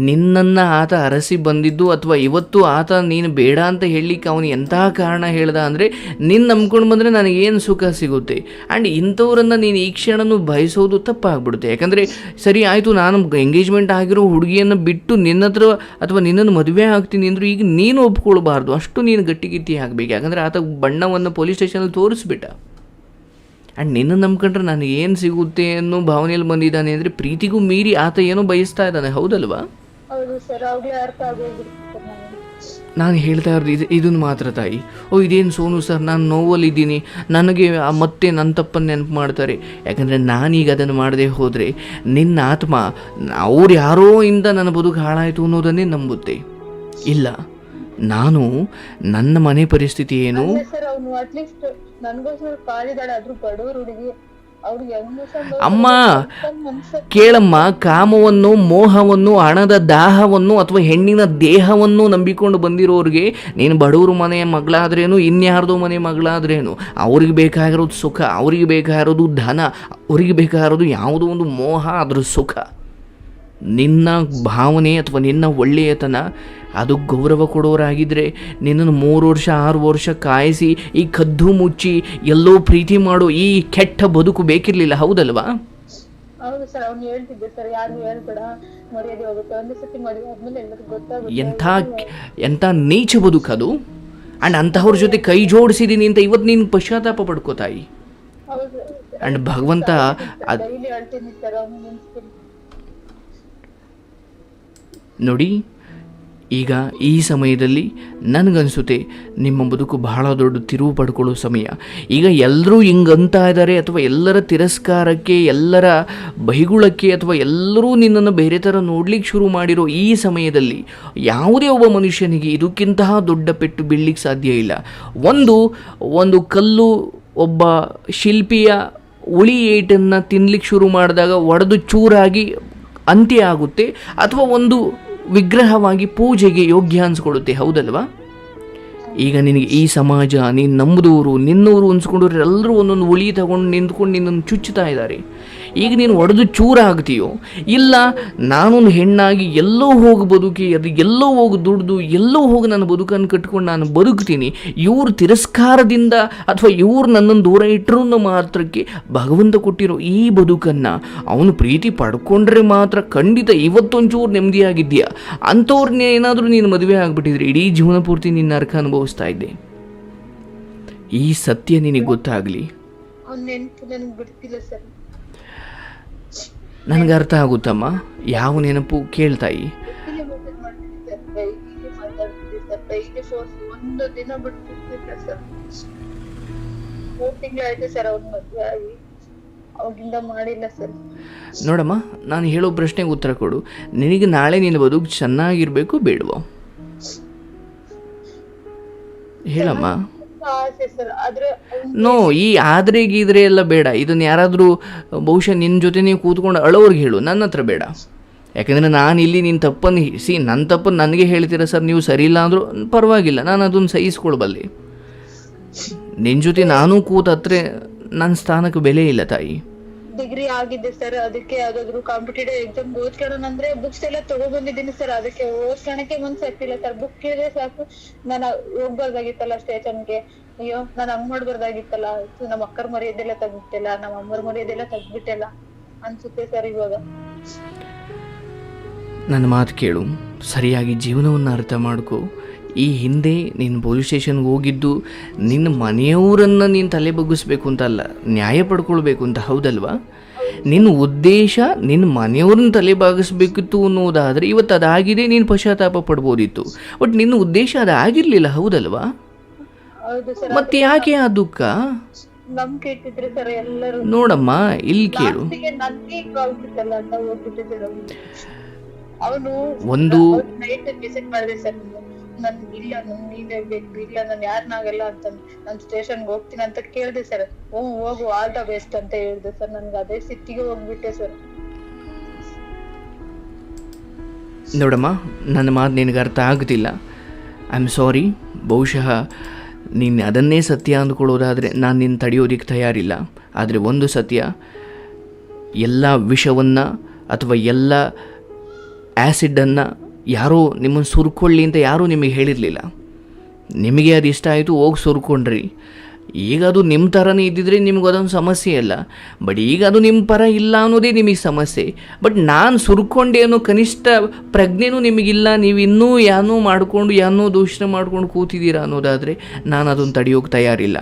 ನಿನ್ನನ್ನು ಆತ ಅರಸಿ ಬಂದಿದ್ದು ಅಥವಾ ಇವತ್ತು ಆತ ನೀನು ಬೇಡ ಅಂತ ಹೇಳಲಿಕ್ಕೆ ಅವನು ಎಂತಹ ಕಾರಣ ಹೇಳ್ದ ಅಂದರೆ ನೀನು ನಂಬ್ಕೊಂಡು ಬಂದರೆ ನನಗೇನು ಸುಖ ಸಿಗುತ್ತೆ. ಆ್ಯಂಡ್ ಇಂಥವ್ರನ್ನು ನೀನು ಈ ಕ್ಷಣನೂ ಬಯಸೋದು ತಪ್ಪಾಗ್ಬಿಡುತ್ತೆ. ಯಾಕಂದರೆ ಸರಿ ಆಯಿತು, ನಾನು ಎಂಗೇಜ್ಮೆಂಟ್ ಆಗಿರೋ ಹುಡುಗಿಯನ್ನು ಬಿಟ್ಟು ನಿನ್ನ ಹತ್ರ ಅಥವಾ ನಿನ್ನನ್ನು ಮದುವೆ ಆಗ್ತೀನಿ ಅಂದರೂ ಈಗ ನೀನು ಒಪ್ಕೊಳ್ಬಾರ್ದು. ಅಷ್ಟು ನೀನು ಗಟ್ಟಿಗಿತ್ತಿ ಆಗಬೇಕು. ಯಾಕಂದರೆ ಆತ ಬಣ್ಣವನ್ನು ಪೊಲೀಸ್ ಸ್ಟೇಷನಲ್ಲಿ ತೋರಿಸ್ಬಿಟ್ಟ. ಆ್ಯಂಡ್ ನಿನ್ನ ನಂಬ್ಕೊಂಡ್ರೆ ನನಗೆ ಏನು ಸಿಗುತ್ತೆ ಅನ್ನೋ ಭಾವನೆಯಲ್ಲಿ ಬಂದಿದ್ದಾನೆ ಅಂದರೆ ಪ್ರೀತಿಗೂ ಮೀರಿ ಆತ ಏನೋ ಬಯಸ್ತಾ ಇದ್ದಾನೆ. ಹೌದಲ್ವಾ? ಹೌದು ಸರ್, ಅವಾಗಲೇ ಅರ್ಥ ಆಗೋಗ್ಬಿಡ್ತು ನನಗೆ. ನಾನು ಹೇಳ್ತಾ ಇರೋದು ಇದನ್ನು ಮಾತ್ರ ತಾಯಿ. ಇದೇನು ಸೋನು ಸರ್, ನಾನು ನೋವಲ್ಲಿದ್ದೀನಿ, ನನಗೆ ಮತ್ತೆ ನನ್ನ ತಪ್ಪನ್ನು ನೆನಪು ಮಾಡ್ತಾರೆ. ಯಾಕಂದರೆ ನಾನೀಗ ಅದನ್ನು ಮಾಡದೆ ಹೋದರೆ ನಿನ್ನ ಆತ್ಮ ಅವ್ರು ಯಾರೋ ಇಂದ ನನ್ನ ಬದುಕು ಹಾಳಾಯಿತು ಅನ್ನೋದನ್ನೇ ನಂಬುತ್ತೆ. ಇಲ್ಲ, ನಾನು ನನ್ನ ಮನೆ ಪರಿಸ್ಥಿತಿ ಏನು ಸರ್, ಅವನು ಅಟ್ಲೀಸ್ಟ್ ನನ್ಗೋಸ್ಕರ ಕಾಲಿದಾಳೆ, ಆದ್ರೂ ಬಡವ್ರ ಹುಡುಗಿ, ಅವ್ರಿಗೆ ಅಮ್ಮ ಕೇಳಮ್ಮ, ಕಾಮವನ್ನು, ಮೋಹವನ್ನು, ಹಣದ ದಾಹವನ್ನು ಅಥವಾ ಹೆಣ್ಣಿನ ದೇಹವನ್ನು ನಂಬಿಕೊಂಡು ಬಂದಿರೋರಿಗೆ ನೀನು ಬಡವರು ಮನೆಯ ಮಗಳಾದ್ರೇನು, ಇನ್ಯಾರ್ದೋ ಮನೆ ಮಗಳಾದ್ರೇನು, ಅವ್ರಿಗೆ ಬೇಕಾಗಿರೋದು ಸುಖ, ಅವ್ರಿಗೆ ಬೇಕಾಗಿರೋದು ಧನ, ಅವ್ರಿಗೆ ಬೇಕಾಗಿರೋದು ಯಾವುದೋ ಒಂದು ಮೋಹ, ಅದ್ರ ಸುಖ. ನಿನ್ನ ಭಾವನೆ ಅಥವಾ ನಿನ್ನ ಒಳ್ಳೆಯತನ ಅದು ಗೌರವ ಕೊಡೋರಾಗಿದ್ದರೆ ನಿನ್ನನ್ನು 3 ವರ್ಷ 6 ವರ್ಷ ಕಾಯಿಸಿ ಈ ಕದ್ದು ಮುಚ್ಚಿ ಎಲ್ಲೋ ಪ್ರೀತಿ ಮಾಡೋ ಈ ಕೆಟ್ಟ ಬದುಕು ಬೇಕಿರಲಿಲ್ಲ. ಹೌದಲ್ವಾ? ಹೌದು ಸರ್, ಅವ್ನು ಹೇಳ್ತಿದ್ದೆ ಸರ್, ಯಾರು ಹೇಳ್ಬೇಡ, ಮರ್ಯಾದೆ ಹೋಗುತ್ತೆ, ಒಂದೇ ಸತಿ ಮದುವೆ ಆದ್ಮೇಲೆ ಎಲ್ಲರಿಗೂ ಗೊತ್ತಾಗುತ್ತೆ. ಎಂಥ ನೀಚ ಬದುಕದು. ಆ್ಯಂಡ್ ಅಂಥವ್ರ ಜೊತೆ ಕೈ ಜೋಡಿಸಿದ್ದೀನಿ ಅಂತ ಇವತ್ತು ನೀನು ಪಶ್ಚಾತ್ತಾಪ ಪಡ್ಕೋತಾಯಿ. ಹೌದು. ಆ್ಯಂಡ್ ಭಗವಂತ ಡೈಲಿ ಹೇಳ್ತೀನಿ ಸರ್, ಅವ್ನು ನೆನ್ಸ್ತೀನಿ. ನೋಡಿ, ಈಗ ಈ ಸಮಯದಲ್ಲಿ ನನಗನ್ಸುತ್ತೆ ನಿಮ್ಮ ಬದುಕು ಬಹಳ ದೊಡ್ಡ ತಿರುವು ಪಡ್ಕೊಳ್ಳೋ ಸಮಯ. ಈಗ ಎಲ್ಲರೂ ಹಿಂಗಂತ ಇದ್ದಾರೆ ಅಥವಾ ಎಲ್ಲರ ತಿರಸ್ಕಾರಕ್ಕೆ, ಎಲ್ಲರ ಬೈಗುಳಕ್ಕೆ ಅಥವಾ ಎಲ್ಲರೂ ನಿನ್ನನ್ನು ಬೇರೆ ಥರ ನೋಡ್ಲಿಕ್ಕೆ ಶುರು ಮಾಡಿರೋ ಈ ಸಮಯದಲ್ಲಿ ಯಾವುದೇ ಒಬ್ಬ ಮನುಷ್ಯನಿಗೆ ಇದಕ್ಕಿಂತಹ ದೊಡ್ಡ ಪೆಟ್ಟು ಬೀಳಲಿಕ್ಕೆ ಸಾಧ್ಯ ಇಲ್ಲ. ಒಂದು ಕಲ್ಲು ಒಬ್ಬ ಶಿಲ್ಪಿಯ ಉಳಿ ಏಟನ್ನು ತಿನ್ನಲಿಕ್ಕೆ ಶುರು ಮಾಡಿದಾಗ ಒಡೆದು ಚೂರಾಗಿ ಅಂತ್ಯ ಆಗುತ್ತೆ, ಅಥವಾ ಒಂದು ವಿಗ್ರಹವಾಗಿ ಪೂಜೆಗೆ ಯೋಗ್ಯ ಅನ್ಸ್ಕೊಡುತ್ತೆ. ಹೌದಲ್ವಾ? ಈಗ ನಿನಗೆ ಈ ಸಮಾಜ, ನೀನು ನಂಬುದವರು, ನಿನ್ನವರು ಅನ್ಸ್ಕೊಂಡವ್ರು ಎಲ್ಲರೂ ಒಂದೊಂದು ಉಳಿ ತಗೊಂಡು ನಿಂತ್ಕೊಂಡು ನಿನ್ನನ್ನು ಚುಚ್ಚುತ್ತಾ ಇದ್ದಾರೆ. ಈಗ ನೀನು ಒಡೆದು ಚೂರ ಆಗ್ತೀಯೋ, ಇಲ್ಲ ನಾನೊಂದು ಹೆಣ್ಣಾಗಿ ಎಲ್ಲೋ ಹೋಗಿ ಬದುಕಿ, ಅದು ಎಲ್ಲೋ ಹೋಗಿ ದುಡ್ದು ಎಲ್ಲೋ ಹೋಗಿ ನನ್ನ ಬದುಕನ್ನು ಕಟ್ಕೊಂಡು ನಾನು ಬದುಕ್ತೀನಿ, ಇವ್ರ ತಿರಸ್ಕಾರದಿಂದ ಅಥವಾ ಇವ್ರು ನನ್ನನ್ನು ದೂರ ಇಟ್ಟರು ಅನ್ನೋ ಮಾತ್ರಕ್ಕೆ ಭಗವಂತ ಕೊಟ್ಟಿರೋ ಈ ಬದುಕನ್ನು ಅವನು ಪ್ರೀತಿ ಪಡ್ಕೊಂಡ್ರೆ ಮಾತ್ರ ಖಂಡಿತ ಇವತ್ತೊಂಚೂರು ನೆಮ್ಮದಿಯಾಗಿದ್ದೀಯಾ. ಅಂಥವ್ರನ್ನ ಏನಾದರೂ ನೀನು ಮದುವೆ ಆಗಿಬಿಟ್ಟಿದ್ರೆ ಇಡೀ ಜೀವನ ಪೂರ್ತಿ ನಿನ್ನ ನರಕ ಅನುಭವಿಸ್ತಾ ಇದ್ದೆ. ಈ ಸತ್ಯ ನಿನಗೆ ಗೊತ್ತಾಗಲಿ. ನನಗೆ ಅರ್ಥ ಆಗುತ್ತಮ್ಮ ಯಾವ ನೆನಪು. ಕೇಳ್ತಾಯಿ, ನೋಡಮ್ಮ, ನಾನು ಹೇಳೋ ಪ್ರಶ್ನೆಗೆ ಉತ್ತರ ಕೊಡು. ನಿನಗೆ ನಾಳೆ ನಿನ್ನ ಬದುಕು ಚೆನ್ನಾಗಿರ್ಬೇಕು ಬೇಡವೋ? ಹೇಳಮ್ಮ. ನೋ, ಈ ಆದ್ರೆ ಗೀದ್ರೆ ಎಲ್ಲ ಬೇಡ. ಇದನ್ನು ಯಾರಾದರೂ ಬಹುಶಃ ನಿನ್ನ ಜೊತೆ ನೀವು ಕೂತ್ಕೊಂಡು ಅಳೋರ್ಗೆ ಹೇಳು, ನನ್ನ ಹತ್ರ ಬೇಡ. ಯಾಕೆಂದರೆ ನಾನು ಇಲ್ಲಿ ನಿನ್ನ ತಪ್ಪನ್ನು ನನ್ನ ತಪ್ಪನ್ನು ನನಗೆ ಹೇಳ್ತೀರ ಸರ್, ನೀವು ಸರಿ ಇಲ್ಲ ಅಂದರೂ ಪರವಾಗಿಲ್ಲ, ನಾನು ಅದನ್ನು ಸಹಿಸ್ಕೊಳ್ಬಲ್ಲೆ. ನಿನ್ನ ಜೊತೆ ನಾನು ಕೂತತ್ರ ನನ್ನ ಸ್ಥಾನಕ್ಕೆ ಬೆಲೆ ಇಲ್ಲ ತಾಯಿ. ಡಿಗ್ರಿ ಆಗಿದೆ ಸರ್, ಅದಕ್ಕೆ ಯಾವ್ದಾದ್ರು ಕಾಂಪಿಟೇಟಿವ್ ಎಕ್ಸಾಮ್ ಓದ್ಕೊಳ್ಳೋಣ ಅಂದ್ರೆ ಬುಕ್ಸ್ ಎಲ್ಲ ತಗೊಬಂದಿದ್ದೀನಿ ಸರ್, ಅದಕ್ಕೆ ಓದ್ಕೊಳಕ್ಕೆ ಮನ್ಸು ಆಗ್ತಿಲ್ಲ ಸರ್. ಬುಕ್ ಕೇಳಿದ್ರೆ ಸಾಕು, ನಾನು ಹೋಗ್ಬಾರ್ದಾಗಿತ್ತಲ್ಲ ಸ್ಟೇಷನ್ಗೆ, ಅಯ್ಯೋ ನಾನು ಹಂಗ್ ಮಾಡ್ಬಾರ್ದಾಗಿತ್ತಲ್ಲ, ನಮ್ಮ ಅಕ್ಕರ ಮರ್ಯಾದೆಲ್ಲ ತೆಗ್ಬಿಟ್ಟೆಲ್ಲ, ನಮ್ಮ ಅಮ್ಮರ ಮರ್ಯಾದೆಲ್ಲ ತೆಗ್ಬಿಟ್ಟೆಲ್ಲ ಅನ್ಸುತ್ತೆ ಸರ್ ಇವಾಗ. ನನ್ನ ಮಾತು ಕೇಳು, ಸರಿಯಾಗಿ ಜೀವನವನ್ನು ಅರ್ಥ ಮಾಡ್ಕೊ. ಈ ಹಿಂದೆ ನೀನು ಪೊಲೀಸ್ ಸ್ಟೇಷನ್ಗೆ ಹೋಗಿದ್ದು ನಿನ್ನ ಮನೆಯವರನ್ನು ನೀನು ತಲೆ ಬಗ್ಗಿಸ್ಬೇಕು ಅಂತ ಅಲ್ಲ, ನ್ಯಾಯ ಪಡ್ಕೊಳ್ಬೇಕು ಅಂತ. ಹೌದಲ್ವಾ? ನಿನ್ನ ಉದ್ದೇಶ ನಿನ್ನ ಮನೆಯವ್ರನ್ನ ತಲೆ ಬಾಗಿಸ್ಬೇಕಿತ್ತು ಅನ್ನೋದಾದರೆ ಇವತ್ತು ಅದಾಗಿದೆ, ನೀನು ಪಶ್ಚಾತ್ತಾಪ ಪಡ್ಬೋದಿತ್ತು. ಬಟ್ ನಿನ್ನ ಉದ್ದೇಶ ಅದಾಗಿರ್ಲಿಲ್ಲ. ಹೌದಲ್ವಾ? ಮತ್ತೆ ಯಾಕೆ ಆ ದುಃಖ? ನೋಡಮ್ಮ, ಇಲ್ಲಿ ಕೇಳು, ಒಂದು ನನ್ ಇಲ್ಲ, ನೀನೇ ಬೇಕು, ಇಲ್ಲ ನಾನು ಯಾರನ್ನಾಗಲ್ಲ ಅಂತ ನಾನು ಸ್ಟೇಷನ್ಗೆ ಹೋಗ್ತೀನಿ ಅಂತ ಕೇಳ್ದೆ ಸರ್. ಹೋಗು, ಆಲ್ ದ ಬೆಸ್ಟ್ ಅಂತ ಹೇಳ್ದೆ ಸರ್. ನನ್ಗೆ ಅದೇ ಸಿಟ್ಟಿಗೆ ಹೋಗ್ಬಿಟ್ಟೆ ಸರ್. ನೋಡಮ್ಮ, ನನ್ನ ಮಾತು ನಿನಗೆ ಅರ್ಥ ಆಗುತ್ತಿಲ್ಲ. I am sorry. ಬಹುಶಃ ನೀನು ಅದನ್ನೇ ಸತ್ಯ ಅಂದ್ಕೊಳ್ಳೋದಾದರೆ ನಾನು ನಿನ್ನ ತಡೆಯೋದಕ್ಕೆ ತಯಾರಿಲ್ಲ. ಆದರೆ ಒಂದು ಸತ್ಯ, ಎಲ್ಲ ವಿಷವನ್ನು ಅಥವಾ ಎಲ್ಲ ಆ್ಯಸಿಡನ್ನು ಯಾರೋ ನಿಮ್ಮನ್ನು ಸುರ್ಕೊಳ್ಳಿ ಅಂತ ಯಾರೂ ನಿಮಗೆ ಹೇಳಿರಲಿಲ್ಲ. ನಿಮಗೆ ಅದು ಇಷ್ಟ ಆಯಿತು, ಹೋಗಿ ಸುರ್ಕೊಂಡ್ರಿ. ಈಗ ಅದು ನಿಮ್ಮ ಥರನೇ ಇದ್ದಿದ್ರೆ ನಿಮ್ಗೆ ಅದೊಂದು ಸಮಸ್ಯೆ ಅಲ್ಲ. ಬಟ್ ಈಗ ಅದು ನಿಮ್ಮ ಪರ ಇಲ್ಲ ಅನ್ನೋದೇ ನಿಮಗೆ ಸಮಸ್ಯೆ. ಬಟ್ ನಾನು ಸುರ್ಕೊಂಡೆ ಅನ್ನೋ ಕನಿಷ್ಠ ಪ್ರಜ್ಞೆನೂ ನಿಮಗಿಲ್ಲ. ನೀವು ಇನ್ನೂ ಏನೋ ಮಾಡಿಕೊಂಡು ಏನೋ ದೂಷಣೆ ಮಾಡ್ಕೊಂಡು ಕೂತಿದ್ದೀರಾ ಅನ್ನೋದಾದರೆ ನಾನು ಅದನ್ನು ತಡೆಯೋಕೆ ತಯಾರಿಲ್ಲ.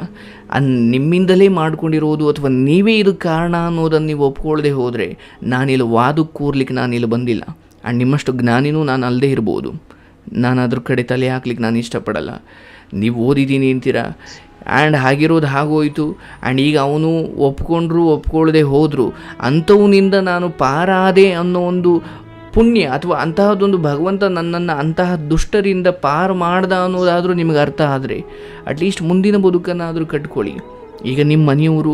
ನಿಮ್ಮಿಂದಲೇ ಮಾಡ್ಕೊಂಡಿರೋದು ಅಥವಾ ನೀವೇ ಇದಕ್ಕೆ ಕಾರಣ ಅನ್ನೋದನ್ನು ನೀವು ಒಪ್ಕೊಳ್ಳದೆ ಹೋದರೆ ನಾನಿಲ್ಲಿ ವಾದಕ್ಕೆ ಕೂರ್ಲಿಕ್ಕೆ ನಾನಿಲ್ಲಿ ಬಂದಿಲ್ಲ. ಆ್ಯಂಡ್ ನಿಮ್ಮಷ್ಟು ಜ್ಞಾನಿನೂ ನಾನು ಅಲ್ಲದೆ ಇರ್ಬೋದು. ನಾನು ಅದ್ರ ಕಡೆ ತಲೆ ಹಾಕ್ಲಿಕ್ಕೆ ನಾನು ಇಷ್ಟಪಡಲ್ಲ. ನೀವು ಓದಿದ್ದೀನಿ ಅಂತೀರಾ, ಆ್ಯಂಡ್ ಹಾಗಿರೋದು ಹಾಗೋಯಿತು. ಆ್ಯಂಡ್ ಈಗ ಅವನು ಒಪ್ಕೊಂಡ್ರು ಒಪ್ಕೊಳ್ಳದೆ ಹೋದರು, ಅಂಥವನಿಂದ ನಾನು ಪಾರಾದೆ ಅನ್ನೋ ಒಂದು ಪುಣ್ಯ ಅಥವಾ ಅಂತಹದ್ದೊಂದು ಭಗವಂತ ನನ್ನನ್ನು ಅಂತಹ ದುಷ್ಟರಿಂದ ಪಾರು ಮಾಡ್ದ ಅನ್ನೋದಾದರೂ ನಿಮಗೆ ಅರ್ಥ ಆದರೆ ಅಟ್ಲೀಸ್ಟ್ ಮುಂದಿನ ಬದುಕನ್ನಾದರೂ ಕಟ್ಕೊಳ್ಳಿ. ಈಗ ನಿಮ್ಮ ಮನೆಯವರು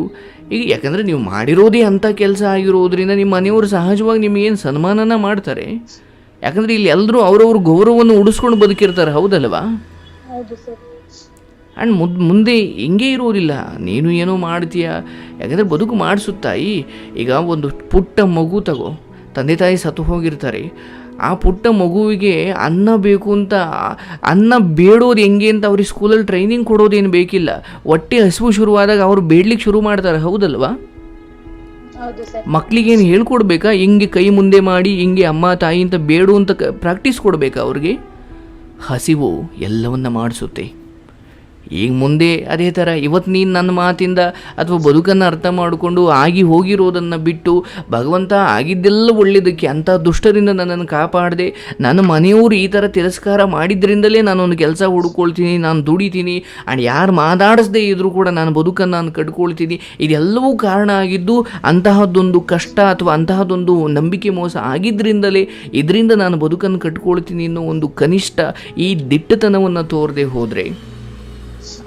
ಈಗ ಯಾಕಂದರೆ ನೀವು ಮಾಡಿರೋದೇ ಅಂಥ ಕೆಲಸ ಆಗಿರೋದ್ರಿಂದ ನಿಮ್ಮ ಮನೆಯವರು ಸಹಜವಾಗಿ ನಿಮಗೇನು ಸನ್ಮಾನನ ಮಾಡ್ತಾರೆ. ಯಾಕಂದರೆ ಇಲ್ಲಿ ಎಲ್ಲರೂ ಅವರವ್ರ ಗೌರವವನ್ನು ಉಳಿಸ್ಕೊಂಡು ಬದುಕಿರ್ತಾರೆ, ಹೌದಲ್ವಾ? ಹೌದು ಸರ್. ಆ್ಯಂಡ್ ಮುಂದೆ ಹಿಂಗೆ ಇರೋದಿಲ್ಲ. ನೀನು ಏನೋ ಮಾಡ್ತೀಯ, ಯಾಕಂದರೆ ಬದುಕು ಮಾಡಿಸುತ್ತಾಯಿ. ಈಗ ಒಂದು ಪುಟ್ಟ ಮಗು ತಗೋ, ತಂದೆ ತಾಯಿ ಸತ್ತು ಹೋಗಿರ್ತಾರೆ. ಆ ಪುಟ್ಟ ಮಗುವಿಗೆ ಅನ್ನ ಬೇಕು ಅಂತ ಅನ್ನ ಬೇಡೋದು ಹೆಂಗೆ ಅಂತ ಅವ್ರಿಗೆ ಸ್ಕೂಲಲ್ಲಿ ಟ್ರೈನಿಂಗ್ ಕೊಡೋದೇನು ಬೇಕಿಲ್ಲ. ಹೊಟ್ಟೆ ಹಸಿವು ಶುರುವಾದಾಗ ಅವ್ರು ಬೇಡ್ಲಿಕ್ಕೆ ಶುರು ಮಾಡ್ತಾರೆ, ಹೌದಲ್ವಾ? ಮಕ್ಕಳಿಗೇನು ಹೇಳ್ಕೊಡ್ಬೇಕಾ? ಹಿಂಗೆ ಕೈ ಮುಂದೆ ಮಾಡಿ ಹಿಂಗೆ ಅಮ್ಮ ತಾಯಿ ಅಂತ ಬೇಡು ಅಂತ ಪ್ರಾಕ್ಟೀಸ್ ಕೊಡಬೇಕಾ ಅವ್ರಿಗೆ? ಹಸಿವು ಎಲ್ಲವನ್ನ ಮಾಡಿಸುತ್ತೆ. ಈಗ ಮುಂದೆ ಅದೇ ಥರ ಇವತ್ತು ನೀನು ನನ್ನ ಮಾತಿಂದ ಅಥವಾ ಬದುಕನ್ನು ಅರ್ಥ ಮಾಡಿಕೊಂಡು ಆಗಿ ಹೋಗಿರೋದನ್ನು ಬಿಟ್ಟು ಭಗವಂತ ಆಗಿದ್ದೆಲ್ಲ ಒಳ್ಳೆಯದಕ್ಕೆ ಅಂಥ ದುಷ್ಟರಿಂದ ನನ್ನನ್ನು ಕಾಪಾಡದೆ ನನ್ನ ಮನೆಯವರು ಈ ಥರ ತಿರಸ್ಕಾರ ಮಾಡಿದ್ರಿಂದಲೇ ನಾನೊಂದು ಕೆಲಸ ಹುಡ್ಕೊಳ್ತೀನಿ, ನಾನು ದುಡಿತೀನಿ, ಆ್ಯಂಡ್ ಯಾರು ಮಾತಾಡಿಸದೇ ಇದ್ದರೂ ಕೂಡ ನಾನು ಬದುಕನ್ನು ನಾನು ಕಟ್ಕೊಳ್ತೀನಿ. ಇದೆಲ್ಲವೂ ಕಾರಣ ಆಗಿದ್ದು ಅಂತಹದ್ದೊಂದು ಕಷ್ಟ ಅಥವಾ ಅಂತಹದ್ದೊಂದು ನಂಬಿಕೆ ಮೋಸ ಆಗಿದ್ದರಿಂದಲೇ ಇದರಿಂದ ನಾನು ಬದುಕನ್ನು ಕಟ್ಕೊಳ್ತೀನಿ ಅನ್ನೋ ಒಂದು ಕನಿಷ್ಠ ಈ ದಿಟ್ಟತನವನ್ನು ತೋರದೆ ಹೋದರೆ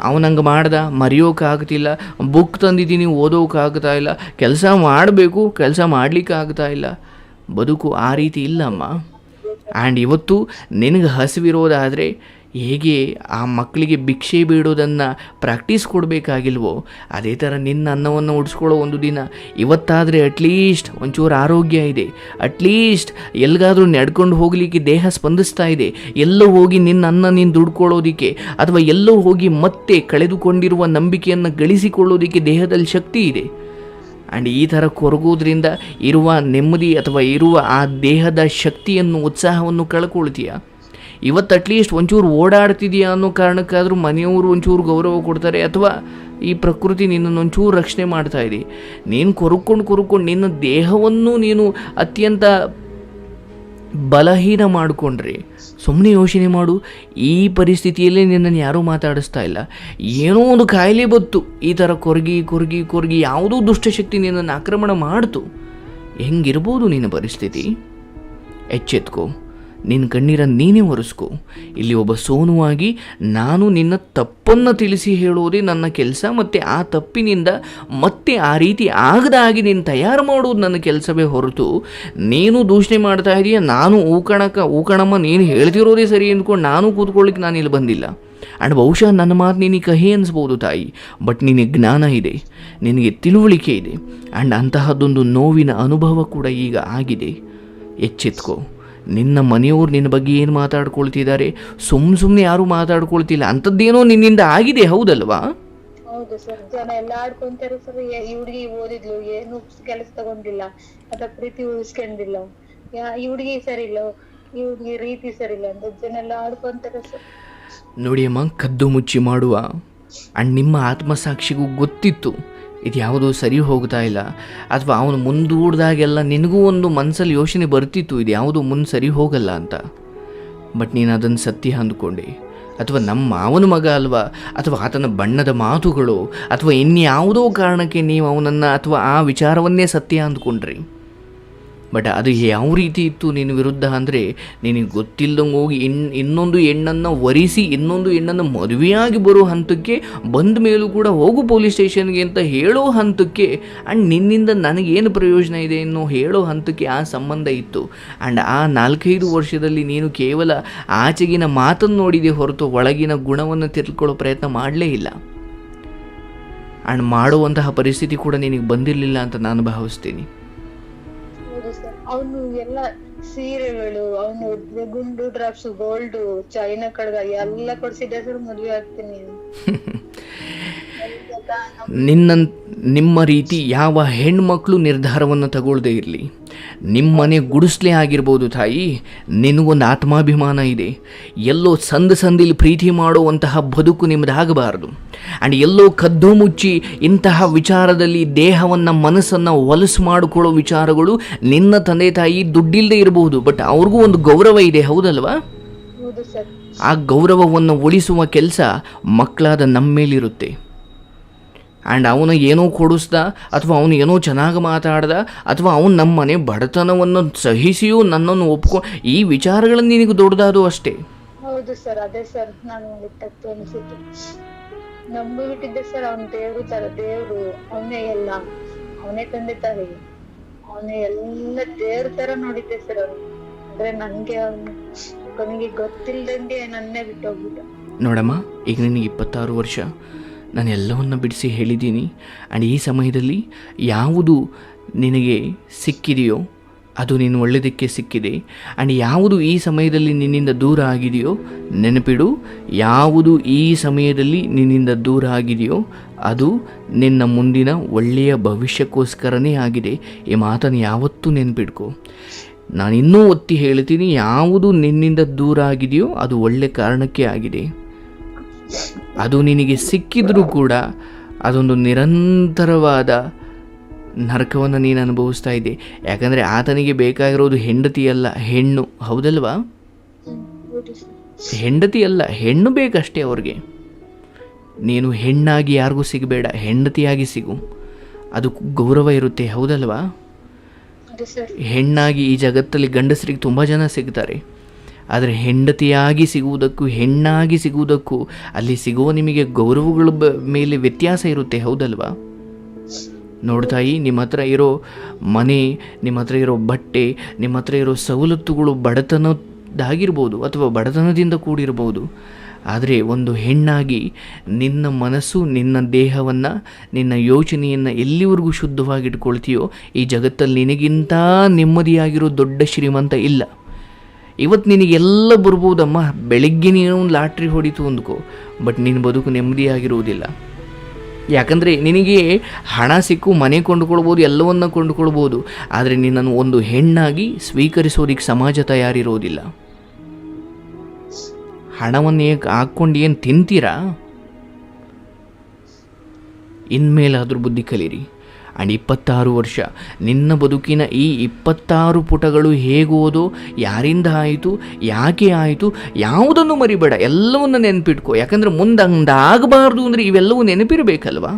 ಅವನಂಗೆ ಮಾಡ್ದ ಮರೆಯೋಕ್ಕಾಗ್ತಿಲ್ಲ, ಬುಕ್ ತಂದಿದ್ದೀನಿ ಓದೋಕ್ಕಾಗ್ತಾ ಇಲ್ಲ, ಕೆಲಸ ಮಾಡಬೇಕು ಕೆಲಸ ಮಾಡಲಿಕ್ಕಾಗ್ತಾ ಇಲ್ಲ. ಬದುಕು ಆ ರೀತಿ ಇಲ್ಲಮ್ಮ. ಆ್ಯಂಡ್ ಇವತ್ತು ನಿನಗೆ ಹಸಿವಿರೋದಾದರೆ ಹೇಗೆ ಆ ಮಕ್ಕಳಿಗೆ ಭಿಕ್ಷೆ ಬೇಡೋದನ್ನು ಪ್ರಾಕ್ಟೀಸ್ ಕೊಡಬೇಕಾಗಿಲ್ವೋ ಅದೇ ಥರ ನಿನ್ನ ಅನ್ನವನ್ನು ಉಡಿಸ್ಕೊಳ್ಳೋ ಒಂದು ದಿನ ಇವತ್ತಾದರೆ ಅಟ್ಲೀಸ್ಟ್ ಒಂಚೂರು ಆರೋಗ್ಯ ಇದೆ, ಅಟ್ಲೀಸ್ಟ್ ಎಲ್ಲಿಗಾದರೂ ನಡ್ಕೊಂಡು ಹೋಗಲಿಕ್ಕೆ ದೇಹ ಸ್ಪಂದಿಸ್ತಾ ಇದೆ, ಎಲ್ಲೋ ಹೋಗಿ ನಿನ್ನ ಅನ್ನ ನೀನು ದುಡ್ಕೊಳ್ಳೋದಕ್ಕೆ ಅಥವಾ ಎಲ್ಲೋ ಹೋಗಿ ಮತ್ತೆ ಕಳೆದುಕೊಂಡಿರುವ ನಂಬಿಕೆಯನ್ನು ಗಳಿಸಿಕೊಳ್ಳೋದಕ್ಕೆ ದೇಹದಲ್ಲಿ ಶಕ್ತಿ ಇದೆ. ಆ್ಯಂಡ್ ಈ ಥರ ಕೊರಗೋದ್ರಿಂದ ಇರುವ ನೆಮ್ಮದಿ ಅಥವಾ ಇರುವ ಆ ದೇಹದ ಶಕ್ತಿಯನ್ನು ಉತ್ಸಾಹವನ್ನು ಕಳ್ಕೊಳ್ತೀಯ. ಇವತ್ತು ಅಟ್ಲೀಸ್ಟ್ ಒಂಚೂರು ಓಡಾಡ್ತಿದೆಯಾ ಅನ್ನೋ ಕಾರಣಕ್ಕಾದರೂ ಮನೆಯವರು ಒಂಚೂರು ಗೌರವ ಕೊಡ್ತಾರೆ ಅಥವಾ ಈ ಪ್ರಕೃತಿ ನಿನ್ನನ್ನು ಒಂಚೂರು ರಕ್ಷಣೆ ಮಾಡ್ತಾ ಇದೆ. ನೀನು ಕೊರ್ಕೊಂಡು ನಿನ್ನ ದೇಹವನ್ನು ನೀನು ಅತ್ಯಂತ ಬಲಹೀನ ಮಾಡಿಕೊಂಡ್ರೆ ಸುಮ್ಮನೆ ಯೋಚನೆ ಮಾಡು. ಈ ಪರಿಸ್ಥಿತಿಯಲ್ಲೇ ನಿನ್ನನ್ನು ಯಾರೂ ಮಾತಾಡಿಸ್ತಾ ಇಲ್ಲ, ಏನೋ ಒಂದು ಕಾಯಿಲೆ ಬತ್ತು, ಈ ಥರ ಕೊರಗಿ ಯಾವುದೋ ದುಷ್ಟಶಕ್ತಿ ನಿನ್ನನ್ನು ಆಕ್ರಮಣ ಮಾಡ್ತು. ಹೆಂಗಿರ್ಬೋದು ನಿನ್ನ ಪರಿಸ್ಥಿತಿ? ಎಚ್ಚೆತ್ಕೋ, ನಿನ್ನ ಕಣ್ಣೀರನ್ನು ನೀನೇ ಒರೆಸ್ಕೋ. ಇಲ್ಲಿ ಒಬ್ಬ ಸೋನುವಾಗಿ ನಾನು ನಿನ್ನ ತಪ್ಪನ್ನು ತಿಳಿಸಿ ಹೇಳೋದೇ ನನ್ನ ಕೆಲಸ, ಮತ್ತು ಆ ತಪ್ಪಿನಿಂದ ಮತ್ತೆ ಆ ರೀತಿ ಆಗದಾಗಿ ನೀನು ತಯಾರು ಮಾಡೋದು ನನ್ನ ಕೆಲಸವೇ ಹೊರತು ನೀನು ದೂಷಣೆ ಮಾಡ್ತಾ ಇದೀಯ, ನಾನು ಊಕಣಮ್ಮ ನೀನು ಹೇಳ್ತಿರೋದೇ ಸರಿ ಅಂದ್ಕೊಂಡು ನಾನು ಕೂತ್ಕೊಳ್ಳಿಕ್ಕೆ ನಾನು ಇಲ್ಲಿ ಬಂದಿಲ್ಲ. ಆ್ಯಂಡ್ ಬಹುಶಃ ನನ್ನ ಮಾತು ನಿನಗೆ ಕಹಿ ಅನಿಸ್ಬೋದು ತಾಯಿ, ಬಟ್ ನಿನಗೆ ಜ್ಞಾನ ಇದೆ, ನಿನಗೆ ತಿಳುವಳಿಕೆ ಇದೆ, ಆ್ಯಂಡ್ ಅಂತಹದ್ದೊಂದು ನೋವಿನ ಅನುಭವ ಕೂಡ ಈಗ ಆಗಿದೆ. ಎಚ್ಚೆತ್ಕೋ. ನಿನ್ನ ಮನೆಯವರು ನಿನ್ನ ಬಗ್ಗೆ ಏನು ಮಾತಾಡ್ಕೊಳ್ತಿದ್ದಾರೆ, ಸುಮ್ಮನೆ ಯಾರೂ ಮಾತಾಡ್ಕೊಳ್ತಿಲ್ಲ, ಅಂಥದ್ದೇನೋ ನಿನ್ನಿಂದ ಆಗಿದೆ, ಹೌದಲ್ವಾ? ಹೌದು ಸರ್. ಜನ ಎಲ್ಲ ಆಡ್ಕೊಂತಾರೆ ಸರ್, ಈ ಹುಡುಗಿ ಓದಿದ್ಲು, ಏನು ಕೆಲಸ ತಗೊಂಡಿಲ್ಲ ಅಥವಾ ಪ್ರೀತಿ ಉಳಿಸ್ಕೊಂಡಿಲ್ಲ, ಈ ಹುಡುಗಿ ಸರಿಲ್ಲ, ಈ ಹುಡುಗಿ ರೀತಿ ಸರಿಲ್ಲ ಅಂತ ಜನ ಎಲ್ಲ ಆಡ್ಕೊಂತಾರೆ ಸರ್. ನೋಡಿ ಅಮ್ಮ, ಕದ್ದು ಮುಚ್ಚಿ ಮಾಡುವ ಆ್ಯಂಡ್ ನಿಮ್ಮ ಆತ್ಮಸಾಕ್ಷಿಗೂ ಗೊತ್ತಿತ್ತು ಇದು ಯಾವುದೂ ಸರಿ ಹೋಗ್ತಾ ಇಲ್ಲ, ಅಥವಾ ಅವನು ಮುಂದೂಡ್ದಾಗೆಲ್ಲ ನಿನಗೂ ಒಂದು ಮನಸ್ಸಲ್ಲಿ ಯೋಚನೆ ಬರ್ತಿತ್ತು ಇದು ಯಾವುದೂ ಮುಂದೆ ಸರಿ ಹೋಗಲ್ಲ ಅಂತ. ಬಟ್ ನೀನು ಅದನ್ನು ಸತ್ಯ ಅಂದ್ಕೊಂಡೆ, ಅಥವಾ ನಮ್ಮ ಮಾವನ ಮಗ ಅಲ್ವಾ, ಅಥವಾ ಆತನ ಬಣ್ಣದ ಮಾತುಗಳು, ಅಥವಾ ಇನ್ಯಾವುದೋ ಕಾರಣಕ್ಕೆ ನೀವು ಅವನನ್ನು ಅಥವಾ ಆ ವಿಚಾರವನ್ನೇ ಸತ್ಯ ಅಂದ್ಕೊಂಡ್ರಿ. ಬಟ್ ಅದು ಯಾವ ರೀತಿ ಇತ್ತು ನಿನ್ನ ವಿರುದ್ಧ ಅಂದರೆ, ನಿನಗೆ ಗೊತ್ತಿಲ್ಲದಂಗೆ ಹೋಗಿ ಇನ್ನೊಂದು ಹೆಣ್ಣನ್ನು ವರಿಸಿ ಇನ್ನೊಂದು ಹೆಣ್ಣನ್ನು ಮದುವೆಯಾಗಿ ಬರೋ ಹಂತಕ್ಕೆ ಬಂದ ಮೇಲೂ ಕೂಡ ಹೋಗು ಪೊಲೀಸ್ ಸ್ಟೇಷನ್ಗೆ ಅಂತ ಹೇಳೋ ಹಂತಕ್ಕೆ, ಆ್ಯಂಡ್ ನಿನ್ನಿಂದ ನನಗೇನು ಪ್ರಯೋಜನ ಇದೆ ಅನ್ನೋ ಹೇಳೋ ಹಂತಕ್ಕೆ ಆ ಸಂಬಂಧ ಇತ್ತು. ಆ್ಯಂಡ್ ಆ 4-5 ವರ್ಷದಲ್ಲಿ ನೀನು ಕೇವಲ ಆಚೆಗಿನ ಮಾತನ್ನು ನೋಡಿದೆ ಹೊರತು ಒಳಗಿನ ಗುಣವನ್ನು ತಿಳ್ಕೊಳ್ಳೋ ಪ್ರಯತ್ನ ಮಾಡಲೇ ಇಲ್ಲ. ಆ್ಯಂಡ್ ಮಾಡುವಂತಹ ಪರಿಸ್ಥಿತಿ ಕೂಡ ನಿನಗೆ ಬಂದಿರಲಿಲ್ಲ ಅಂತ ನಾನು ಭಾವಿಸ್ತೀನಿ. ಅವನು ಎಲ್ಲ ಸೀರೆಗಳು, ಅವನು ಗುಂಡು ಡ್ರಾಪ್ಸ್, ಗೋಲ್ಡ್, ಚೈನಾ ಕಡ್ಗ ಎಲ್ಲ ಕೊಡ್ಸಿದ್ದೆ ಸರ್. ಮದ್ವೆ ಆಗ್ತೀನಿ ನಿಮ್ಮ ರೀತಿ ಯಾವ ಹೆಣ್ಮಕ್ಳು ನಿರ್ಧಾರವನ್ನು ತಗೊಳ್ಳದೇ ಇರಲಿ. ನಿಮ್ಮನೆ ಗುಡಿಸ್ಲೇ ಆಗಿರ್ಬೋದು ತಾಯಿ, ನಿನಗೊಂದು ಆತ್ಮಾಭಿಮಾನ ಇದೆ. ಎಲ್ಲೋ ಸಂದಿಲಿ ಪ್ರೀತಿ ಮಾಡುವಂತಹ ಬದುಕು ನಿಮ್ಮದಾಗಬಾರ್ದು. ಆ್ಯಂಡ್ ಎಲ್ಲೋ ಕದ್ದು ಮುಚ್ಚಿ ಇಂತಹ ವಿಚಾರದಲ್ಲಿ ದೇಹವನ್ನು ಮನಸ್ಸನ್ನು ಹೊಲಸು ಮಾಡಿಕೊಳ್ಳೋ ವಿಚಾರಗಳು, ನಿನ್ನ ತಂದೆ ತಾಯಿ ದುಡ್ಡಿಲ್ಲದೆ ಇರಬಹುದು, ಬಟ್ ಅವ್ರಿಗೂ ಒಂದು ಗೌರವ ಇದೆ, ಹೌದಲ್ವಾ? ಹೌದು ಸರ್. ಆ ಗೌರವವನ್ನು ಉಳಿಸುವ ಕೆಲಸ ಮಕ್ಕಳಾದ ನಮ್ಮ ಮೇಲಿರುತ್ತೆ. ಆ್ಯಂಡ್ ಅವನು ಏನೋ ಕೊಡಿಸ್ದ, ಅಥವಾ ಅವನು ಏನೋ ಚೆನ್ನಾಗಿ ಮಾತಾಡ್ದ, ಅಥವಾ ಅವನು ನಮ್ಮ ಮನೆ ಬಡತನವನ್ನು ಸಹಿಸಿಯೂ ನನ್ನನ್ನು ಈ ವಿಚಾರಗಳನ್ನು ನಿನಗೆ ದೊಡ್ಡದಾದು ಅಷ್ಟೇ. ಹೌದು ಸರ್, ಅದೇ ಸರ್ ನಾನು ತಪ್ಪು ಅನಿಸಿತು. ನಂಬಿಬಿಟ್ಟಿದ್ದೆ ಸರ್. ಅವನ ದೇವ್ರು ತರ, ದೇವ್ರು ಅವನೇ ಎಲ್ಲ, ಅವನೇ ತಂದೆ ತಾಯಿ, ಅವನೇ ಎಲ್ಲ ದೇವ್ರ ತರ ನೋಡಿದ್ದೆ ಸರ್ ಅವನು. ಅಂದ್ರೆ ನನ್ಗೆ ಅವನಿಗೆ ಗೊತ್ತಿಲ್ದಂಗೆ ನನ್ನೇ ಬಿಟ್ಟೋಗ್ಬಿಟ್ಟ. ನೋಡಮ್ಮ, ಈಗ ನಿನಗೆ 26 ವರ್ಷ. ನಾನು ಎಲ್ಲವನ್ನು ಬಿಡಿಸಿ ಹೇಳಿದ್ದೀನಿ. ಆ್ಯಂಡ್ ಈ ಸಮಯದಲ್ಲಿ ಯಾವುದು ನಿನಗೆ ಸಿಕ್ಕಿದೆಯೋ ಅದು ನೀನು ಒಳ್ಳೆಯದಕ್ಕೆ ಸಿಕ್ಕಿದೆ. ಆ್ಯಂಡ್ ಯಾವುದು ಈ ಸಮಯದಲ್ಲಿ ನಿನ್ನಿಂದ ದೂರ ಆಗಿದೆಯೋ ನೆನಪಿಡು, ಯಾವುದು ಈ ಸಮಯದಲ್ಲಿ ನಿನ್ನಿಂದ ದೂರ ಆಗಿದೆಯೋ ಅದು ನಿನ್ನ ಮುಂದಿನ ಒಳ್ಳೆಯ ಭವಿಷ್ಯಕ್ಕೋಸ್ಕರನೇ ಆಗಿದೆ. ಈ ಮಾತನ್ನು ಯಾವತ್ತೂ ನೆನಪಿಡ್ಕೊ. ನಾನು ಇನ್ನೂ ಒತ್ತಿ ಹೇಳ್ತೀನಿ, ಯಾವುದು ನಿನ್ನಿಂದ ದೂರ ಆಗಿದೆಯೋ ಅದು ಒಳ್ಳೆಯ ಕಾರಣಕ್ಕೆ ಆಗಿದೆ. ಅದು ನಿನಗೆ ಸಿಕ್ಕಿದ್ರೂ ಕೂಡ ಅದೊಂದು ನಿರಂತರವಾದ ನರಕವನ್ನು ನೀನು ಅನುಭವಿಸ್ತಾ ಇದ್ದೆ. ಯಾಕಂದರೆ ಆತನಿಗೆ ಬೇಕಾಗಿರೋದು ಹೆಂಡತಿ ಅಲ್ಲ, ಹೆಣ್ಣು, ಹೌದಲ್ವಾ? ಹೆಂಡತಿ ಅಲ್ಲ, ಹೆಣ್ಣು ಬೇಕಷ್ಟೇ ಅವ್ರಿಗೆ. ನೀನು ಹೆಣ್ಣಾಗಿ ಯಾರಿಗೂ ಸಿಗಬೇಡ, ಹೆಂಡತಿಯಾಗಿ ಸಿಗು. ಅದು ಗೌರವ ಇರುತ್ತೆ, ಹೌದಲ್ವಾ? ಹೆಣ್ಣಾಗಿ ಈ ಜಗತ್ತಲ್ಲಿ ಗಂಡಸರಿಗೆ ತುಂಬ ಜನ ಸಿಗ್ತಾರೆ. ಆದರೆ ಹೆಂಡತಿಯಾಗಿ ಸಿಗುವುದಕ್ಕೂ ಹೆಣ್ಣಾಗಿ ಸಿಗುವುದಕ್ಕೂ ಅಲ್ಲಿ ಸಿಗುವ ನಿಮಗೆ ಗೌರವಗಳ ಮೇಲೆ ವ್ಯತ್ಯಾಸ ಇರುತ್ತೆ, ಹೌದಲ್ವಾ? ನೋಡ್ತಾಯಿ, ನಿಮ್ಮ ಹತ್ರ ಇರೋ ಮನೆ, ನಿಮ್ಮ ಹತ್ರ ಇರೋ ಬಟ್ಟೆ, ನಿಮ್ಮ ಹತ್ರ ಇರೋ ಸವಲತ್ತುಗಳು ಬಡತನದಾಗಿರ್ಬೋದು ಅಥವಾ ಬಡತನದಿಂದ ಕೂಡಿರ್ಬೋದು. ಆದರೆ ಒಂದು ಹೆಣ್ಣಾಗಿ ನಿನ್ನ ಮನಸ್ಸು, ನಿನ್ನ ದೇಹವನ್ನು, ನಿನ್ನ ಯೋಚನೆಯನ್ನು ಎಲ್ಲಿವರೆಗೂ ಶುದ್ಧವಾಗಿಟ್ಕೊಳ್ತೀಯೋ ಈ ಜಗತ್ತಲ್ಲಿ ನಿನಗಿಂತ ನೆಮ್ಮದಿಯಾಗಿರೋ ದೊಡ್ಡ ಶ್ರೀಮಂತ ಇಲ್ಲ. ಇವತ್ತು ನಿನಗೆಲ್ಲ ಬರ್ಬೋದಮ್ಮ, ಬೆಳಗ್ಗೆ ನೀನು ಲಾಟ್ರಿ ಹೊಡಿತು ಅಂದ್ಕೋ, ಬಟ್ ನಿನ್ನ ಬದುಕು ನೆಮ್ಮದಿಯಾಗಿರುವುದಿಲ್ಲ. ಯಾಕಂದರೆ ನಿನಗೆ ಹಣ ಸಿಕ್ಕು ಮನೆ ಕೊಂಡುಕೊಳ್ಬೋದು, ಎಲ್ಲವನ್ನು ಕೊಂಡುಕೊಳ್ಬೋದು, ಆದರೆ ನಿನ್ನನ್ನು ಒಂದು ಹೆಣ್ಣಾಗಿ ಸ್ವೀಕರಿಸೋದಕ್ಕೆ ಸಮಾಜ ತಯಾರಿರೋದಿಲ್ಲ. ಹಣವನ್ನು ಹಾಕ್ಕೊಂಡು ಏನು ತಿಂತೀರಾ? ಇನ್ಮೇಲಾದರೂ ಬುದ್ಧಿ ಕಲೀರಿ. ಆ್ಯಂಡ್ 26 ವರ್ಷ ನಿನ್ನ ಬದುಕಿನ ಈ 26 ಪುಟಗಳು ಹೇಗೋದೋ, ಯಾರಿಂದ ಆಯಿತು, ಯಾಕೆ ಆಯಿತು, ಯಾವುದನ್ನು ಮರಿಬೇಡ, ಎಲ್ಲವನ್ನು ನೆನಪಿಟ್ಕೋ. ಯಾಕಂದರೆ ಮುಂದೆ ಹಂಗಾಗಬಾರ್ದು ಅಂದರೆ ಇವೆಲ್ಲವೂ ನೆನಪಿರಬೇಕಲ್ವಾ?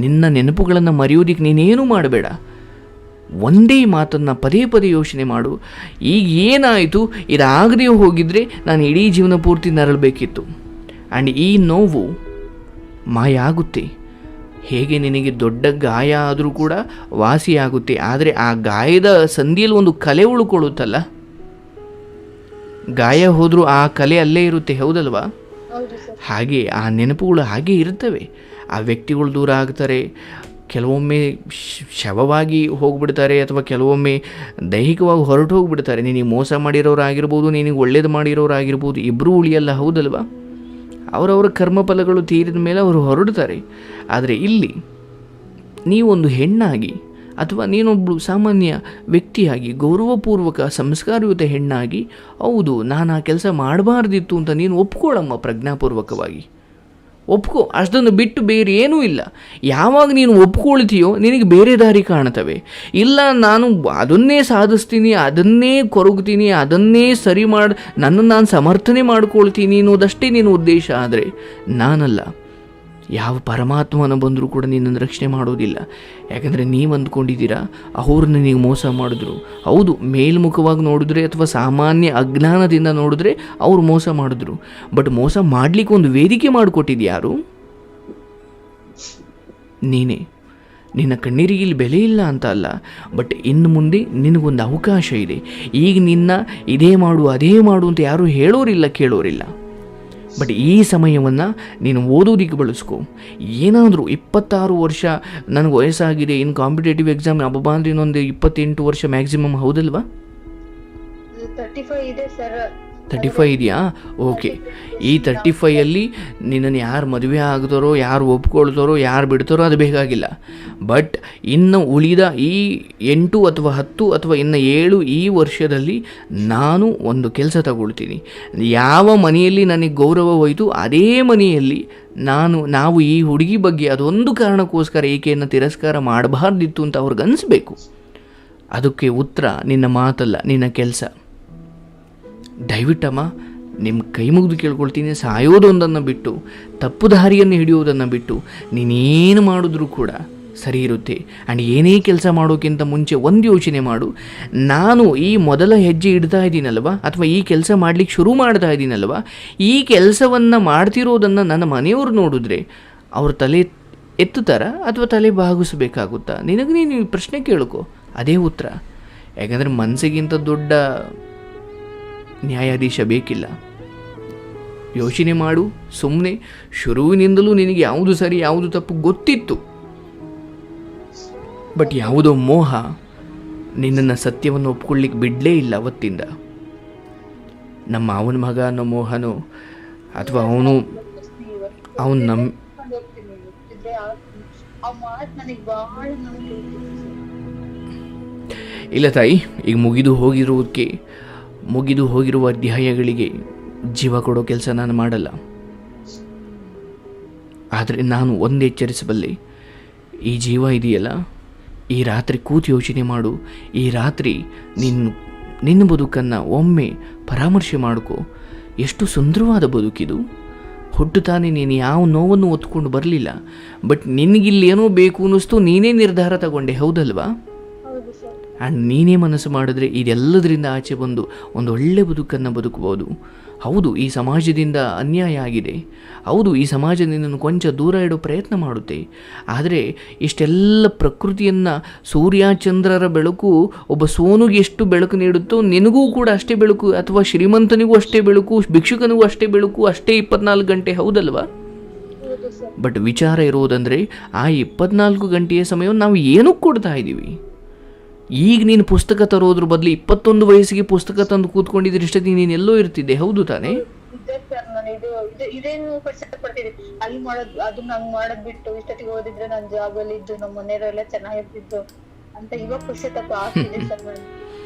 ನಿನ್ನ ನೆನಪುಗಳನ್ನು ಮರೆಯೋದಕ್ಕೆ ನೀನೇನು ಮಾಡಬೇಡ. ಒಂದೇ ಮಾತನ್ನು ಪದೇ ಪದೇ ಯೋಚನೆ ಮಾಡು. ಈಗ ಏನಾಯಿತು, ಇದಾಗದೇ ಹೋಗಿದ್ರೆ ನಾನು ಇಡೀ ಜೀವನ ಪೂರ್ತಿ ನರಳಬೇಕಿತ್ತು. ಆ್ಯಂಡ್ ಈ ನೋವು ಮಾಯ ಆಗುತ್ತೆ. ಹೇಗೆ ನಿನಗೆ ದೊಡ್ಡ ಗಾಯ ಆದರೂ ಕೂಡ ವಾಸಿಯಾಗುತ್ತೆ, ಆದರೆ ಆ ಗಾಯದ ಸಂಧಿಯಲ್ಲಿ ಒಂದು ಕಲೆ ಉಳ್ಕೊಳ್ಳುತ್ತಲ್ಲ, ಗಾಯ ಹೋದರೂ ಆ ಕಲೆ ಅಲ್ಲೇ ಇರುತ್ತೆ, ಹೌದಲ್ವಾ? ಹಾಗೆ ಆ ನೆನಪುಗಳು ಹಾಗೆ ಇರ್ತವೆ. ಆ ವ್ಯಕ್ತಿಗಳು ದೂರ ಆಗ್ತಾರೆ, ಕೆಲವೊಮ್ಮೆ ಶವವಾಗಿ ಹೋಗ್ಬಿಡ್ತಾರೆ, ಅಥವಾ ಕೆಲವೊಮ್ಮೆ ದೈಹಿಕವಾಗಿ ಹೊರಟು ಹೋಗ್ಬಿಡ್ತಾರೆ. ನಿನಗೆ ಮೋಸ ಮಾಡಿರೋರಾಗಿರ್ಬೋದು, ನಿನಗೆ ಒಳ್ಳೇದು ಮಾಡಿರೋರಾಗಿರ್ಬೋದು, ಇಬ್ಬರೂ ಉಳಿಯಲ್ಲ, ಹೌದಲ್ವಾ? ಅವರವರ ಕರ್ಮಫಲಗಳು ತೀರಿದ ಮೇಲೆ ಅವರು ಹೊರಡ್ತಾರೆ. ಆದರೆ ಇಲ್ಲಿ ನೀವೊಂದು ಹೆಣ್ಣಾಗಿ ಅಥವಾ ನೀನೊಬ್ಬಳು ಸಾಮಾನ್ಯ ವ್ಯಕ್ತಿಯಾಗಿ, ಗೌರವಪೂರ್ವಕ ಸಂಸ್ಕಾರಯುತ ಹೆಣ್ಣಾಗಿ, ಹೌದು ನಾನು ಆ ಕೆಲಸ ಮಾಡಬಾರ್ದಿತ್ತು ಅಂತ ನೀನು ಒಪ್ಕೊಳ್ಳಮ್ಮ, ಪ್ರಜ್ಞಾಪೂರ್ವಕವಾಗಿ ಒಪ್ಕೋ. ಅಷ್ಟನ್ನು ಬಿಟ್ಟು ಬೇರೆ ಏನೂ ಇಲ್ಲ. ಯಾವಾಗ ನೀನು ಒಪ್ಕೊಳ್ತೀಯೋ ನಿನಗೆ ಬೇರೆ ದಾರಿ ಕಾಣ್ತವೆ. ಇಲ್ಲ ನಾನು ಅದನ್ನೇ ಸಾಧಿಸ್ತೀನಿ, ಅದನ್ನೇ ಕೊರಗ್ತೀನಿ, ಅದನ್ನೇ ಸರಿ ಮಾಡಿ ನನ್ನನ್ನು ನಾನು ಸಮರ್ಥನೆ ಮಾಡ್ಕೊಳ್ತೀನಿ ಅನ್ನೋದಷ್ಟೇ ನಿನ್ನ ಉದ್ದೇಶ. ಆದರೆ ನಾನಲ್ಲ, ಯಾವ ಪರಮಾತ್ಮನ ಬಂದರೂ ಕೂಡ ನಿನ್ನನ್ನು ರಕ್ಷಣೆ ಮಾಡೋದಿಲ್ಲ. ಯಾಕಂದರೆ ನೀವು ಅಂದ್ಕೊಂಡಿದ್ದೀರಾ ಅವರು ನನಗೆ ಮೋಸ ಮಾಡಿದ್ರು. ಹೌದು, ಮೇಲ್ಮುಖವಾಗಿ ನೋಡಿದ್ರೆ ಅಥವಾ ಸಾಮಾನ್ಯ ಅಜ್ಞಾನದಿಂದ ನೋಡಿದ್ರೆ ಅವರು ಮೋಸ ಮಾಡಿದ್ರು. ಬಟ್ ಮೋಸ ಮಾಡಲಿಕ್ಕೆ ಒಂದು ವೇದಿಕೆ ಮಾಡಿಕೊಟ್ಟಿದ್ಯಾರು? ನೀನೇ. ನಿನ್ನ ಕಣ್ಣೀರಿಗೆ ಇಲ್ಲಿ ಬೆಲೆ ಇಲ್ಲ ಅಂತ ಅಲ್ಲ, ಬಟ್ ಇನ್ನು ಮುಂದೆ ನಿನಗೊಂದು ಅವಕಾಶ ಇದೆ. ಈಗ ನಿನ್ನ ಇದೇ ಮಾಡು ಅದೇ ಮಾಡು ಅಂತ ಯಾರೂ ಹೇಳೋರಿಲ್ಲ, ಕೇಳೋರಿಲ್ಲ. ಬಟ್ ಈ ಸಮಯವನ್ನು ನೀನು ಓದೋದಕ್ಕೆ ಬಳಸ್ಕೊ. ಏನಾದರೂ 26 ವರ್ಷ ನನಗೆ ವಯಸ್ಸಾಗಿದೆ, ಇನ್ನು ಕಾಂಪಿಟೇಟಿವ್ ಎಕ್ಸಾಮ್ ಹಬ್ಬ ಅಂದರೆ ಇನ್ನೊಂದು 28 ವರ್ಷ ಮ್ಯಾಕ್ಸಿಮಮ್, ಹೌದಲ್ವಾ? 35 ಇದೆ ಸರ್. 35 ಇದೆಯಾ? ಓಕೆ. ಈ 35ಅಲ್ಲಿ ನಿನ್ನನ್ನು ಯಾರು ಮದುವೆ ಆಗ್ತಾರೋ, ಯಾರು ಒಪ್ಕೊಳ್ತಾರೋ, ಯಾರು ಬಿಡ್ತಾರೋ ಅದು ಬೇಕಾಗಿಲ್ಲ. ಬಟ್ ಇನ್ನು ಉಳಿದ ಈ 8 ಅಥವಾ 10 ಅಥವಾ ಇನ್ನು 7 ಈ ವರ್ಷದಲ್ಲಿ ನಾನು ಒಂದು ಕೆಲಸ ತಗೊಳ್ತೀನಿ. ಯಾವ ಮನೆಯಲ್ಲಿ ನನಗೆ ಗೌರವ ಹೋಯಿತು ಅದೇ ಮನೆಯಲ್ಲಿ ನಾವು ಈ ಹುಡುಗಿ ಬಗ್ಗೆ ಅದೊಂದು ಕಾರಣಕ್ಕೋಸ್ಕರ ಈಕೆಯನ್ನು ತಿರಸ್ಕಾರ ಮಾಡಬಾರ್ದಿತ್ತು ಅಂತ ಅವ್ರಿಗೆ ಅನಿಸ್ಬೇಕು. ಅದಕ್ಕೆ ಉತ್ತರ ನಿನ್ನ ಮಾತಲ್ಲ, ನಿನ್ನ ಕೆಲಸ. ದಯವಿಟ್ಟಮ್ಮ ನಿಮ್ಮ ಕೈ ಮುಗಿದು ಕೇಳ್ಕೊಳ್ತೀನಿ, ಸಾಯೋದೊಂದನ್ನು ಬಿಟ್ಟು ತಪ್ಪು ದಾರಿಯನ್ನು ಹಿಡಿಯೋದನ್ನು ಬಿಟ್ಟು ನೀನೇನು ಮಾಡಿದ್ರೂ ಕೂಡ ಸರಿ ಇರುತ್ತೆ. ಆ್ಯಂಡ್ ಏನೇ ಕೆಲಸ ಮಾಡೋಕ್ಕಿಂತ ಮುಂಚೆ ಒಂದು ಯೋಚನೆ ಮಾಡು, ನಾನು ಈ ಮೊದಲ ಹೆಜ್ಜೆ ಇಡ್ತಾ ಇದ್ದೀನಲ್ವ, ಅಥವಾ ಈ ಕೆಲಸ ಮಾಡಲಿಕ್ಕೆ ಶುರು ಮಾಡ್ತಾ ಇದ್ದೀನಲ್ವ, ಈ ಕೆಲಸವನ್ನು ಮಾಡ್ತಿರೋದನ್ನು ನನ್ನ ಮನೆಯವರು ನೋಡಿದ್ರೆ ಅವ್ರ ತಲೆ ಎತ್ತುತ್ತಾರ ಅಥವಾ ತಲೆ ಬಾಗಿಸಬೇಕಾಗುತ್ತಾ? ನಿನಗೆ ನೀನು ಈ ಪ್ರಶ್ನೆ ಕೇಳ್ಕೊ, ಅದೇ ಉತ್ತರ. ಯಾಕಂದರೆ ಮನಸ್ಸಿಗಿಂತ ದೊಡ್ಡ ನ್ಯಾಯಾಧೀಶ ಬೇಕಿಲ್ಲ. ಯೋಚನೆ ಮಾಡು ಸುಮ್ಮನೆ. ಶುರುವಿನಿಂದಲೂ ನಿನಗೆ ಯಾವುದು ಸರಿ ಯಾವುದು ತಪ್ಪು ಗೊತ್ತಿತ್ತು. ಬಟ್ ಯಾವುದೋ ಮೋಹ ನಿನ್ನನ್ನು ಸತ್ಯವನ್ನು ಒಪ್ಕೊಳ್ಳಿಕ್ಕೆ ಬಿಡಲೇ ಇಲ್ಲ ಅವತ್ತಿಂದ. ನಮ್ಮ ಅವನ ಮಗ ಅನ್ನೋ ಮೋಹನೋ ಅಥವಾ ಅವನು ನಮ್ಮ ಇಲ್ಲ ತಾಯಿ, ಈಗ ಮುಗಿದು ಹೋಗಿರುವ ಅಧ್ಯಾಯಗಳಿಗೆ ಜೀವ ಕೊಡೋ ಕೆಲಸ ನಾನು ಮಾಡಲ್ಲ. ಆದರೆ ನಾನು ಒಂದು ಎಚ್ಚರಿಸಬಲ್ಲೆ, ಈ ಜೀವ ಇದೆಯಲ್ಲ, ಈ ರಾತ್ರಿ ಕೂತು ಯೋಚನೆ ಮಾಡು. ಈ ರಾತ್ರಿ ನಿನ್ನ ಬದುಕನ್ನು ಒಮ್ಮೆ ಪರಾಮರ್ಶೆ ಮಾಡ್ಕೋ. ಎಷ್ಟು ಸುಂದರವಾದ ಬದುಕಿದು. ಹುಟ್ಟುತ್ತಾನೆ ನೀನು ಯಾವ ನೋವನ್ನು ಒತ್ಕೊಂಡು ಬರಲಿಲ್ಲ. ಬಟ್ ನಿನಗಿಲ್ಲಿ ಏನೋ ಬೇಕು ಅನ್ನಿಸ್ತು, ನೀನೇ ನಿರ್ಧಾರ ತಗೊಂಡೆ, ಹೌದಲ್ವಾ? ಆ್ಯಂಡ್ ನೀನೇ ಮನಸ್ಸು ಮಾಡಿದ್ರೆ ಇದೆಲ್ಲದರಿಂದ ಆಚೆ ಬಂದು ಒಂದು ಒಳ್ಳೆ ಬದುಕನ್ನು ಬದುಕಬಹುದು. ಹೌದು, ಈ ಸಮಾಜದಿಂದ ಅನ್ಯಾಯ ಆಗಿದೆ. ಹೌದು, ಈ ಸಮಾಜ ನಿನ್ನನ್ನು ಕೊಂಚ ದೂರ ಇಡೋ ಪ್ರಯತ್ನ ಮಾಡುತ್ತೆ. ಆದರೆ ಇಷ್ಟೆಲ್ಲ ಪ್ರಕೃತಿಯನ್ನು, ಸೂರ್ಯಚಂದ್ರರ ಬೆಳಕು ಒಬ್ಬ ಸೋನುಗೆ ಎಷ್ಟು ಬೆಳಕು ನೀಡುತ್ತೋ ನಿನಗೂ ಕೂಡ ಅಷ್ಟೇ ಬೆಳಕು, ಅಥವಾ ಶ್ರೀಮಂತನಿಗೂ ಅಷ್ಟೇ ಬೆಳಕು, ಭಿಕ್ಷುಕನಿಗೂ ಅಷ್ಟೇ ಬೆಳಕು, ಅಷ್ಟೇ 24 ಗಂಟೆ, ಹೌದಲ್ವಾ? ಬಟ್ ವಿಚಾರ ಇರೋದಂದರೆ ಆ 24 ಗಂಟೆಯ ಸಮಯವನ್ನು ನಾವು ಏನಕ್ಕೆ ಕೊಡ್ತಾ ಇದ್ದೀವಿ? ಈಗ ನೀನು ಪುಸ್ತಕ ತರೋದ್ರ ಬದಲು 21 ವಯಸ್ಸಿಗೆ ಪುಸ್ತಕ ತಂದು ಕೂತ್ಕೊಂಡಿದ್ರೆ ಇಷ್ಟೊತ್ತಿಗೆ ನೀನು ಎಲ್ಲೋ ಇರ್ತಿದ್ದೆ, ಹೌದು ತಾನೇ? ಇದೇನು ಪಡ್ತಿದ್ದೆ ಅಲ್ಲಿ ಮಾಡೋದು, ಅದನ್ನ ಹಂಗ್ ಮಾಡೋದ್ ಬಿಟ್ಟು ಇಷ್ಟೊತ್ತಿಗೆ ಓದಿದ್ರೆ ನಾನು ಜಾಬ್ ಅಲ್ಲಿ ಇದ್ದು ನಮ್ಮ ಮನೆಯವರೆಲ್ಲ ಚೆನ್ನಾಗಿರ್ತಿದ್ದು ಅಂತ ಇವಾಗ ಪುಸ್ತಕ ಆಗ್ತಿದೆ ಸರ್.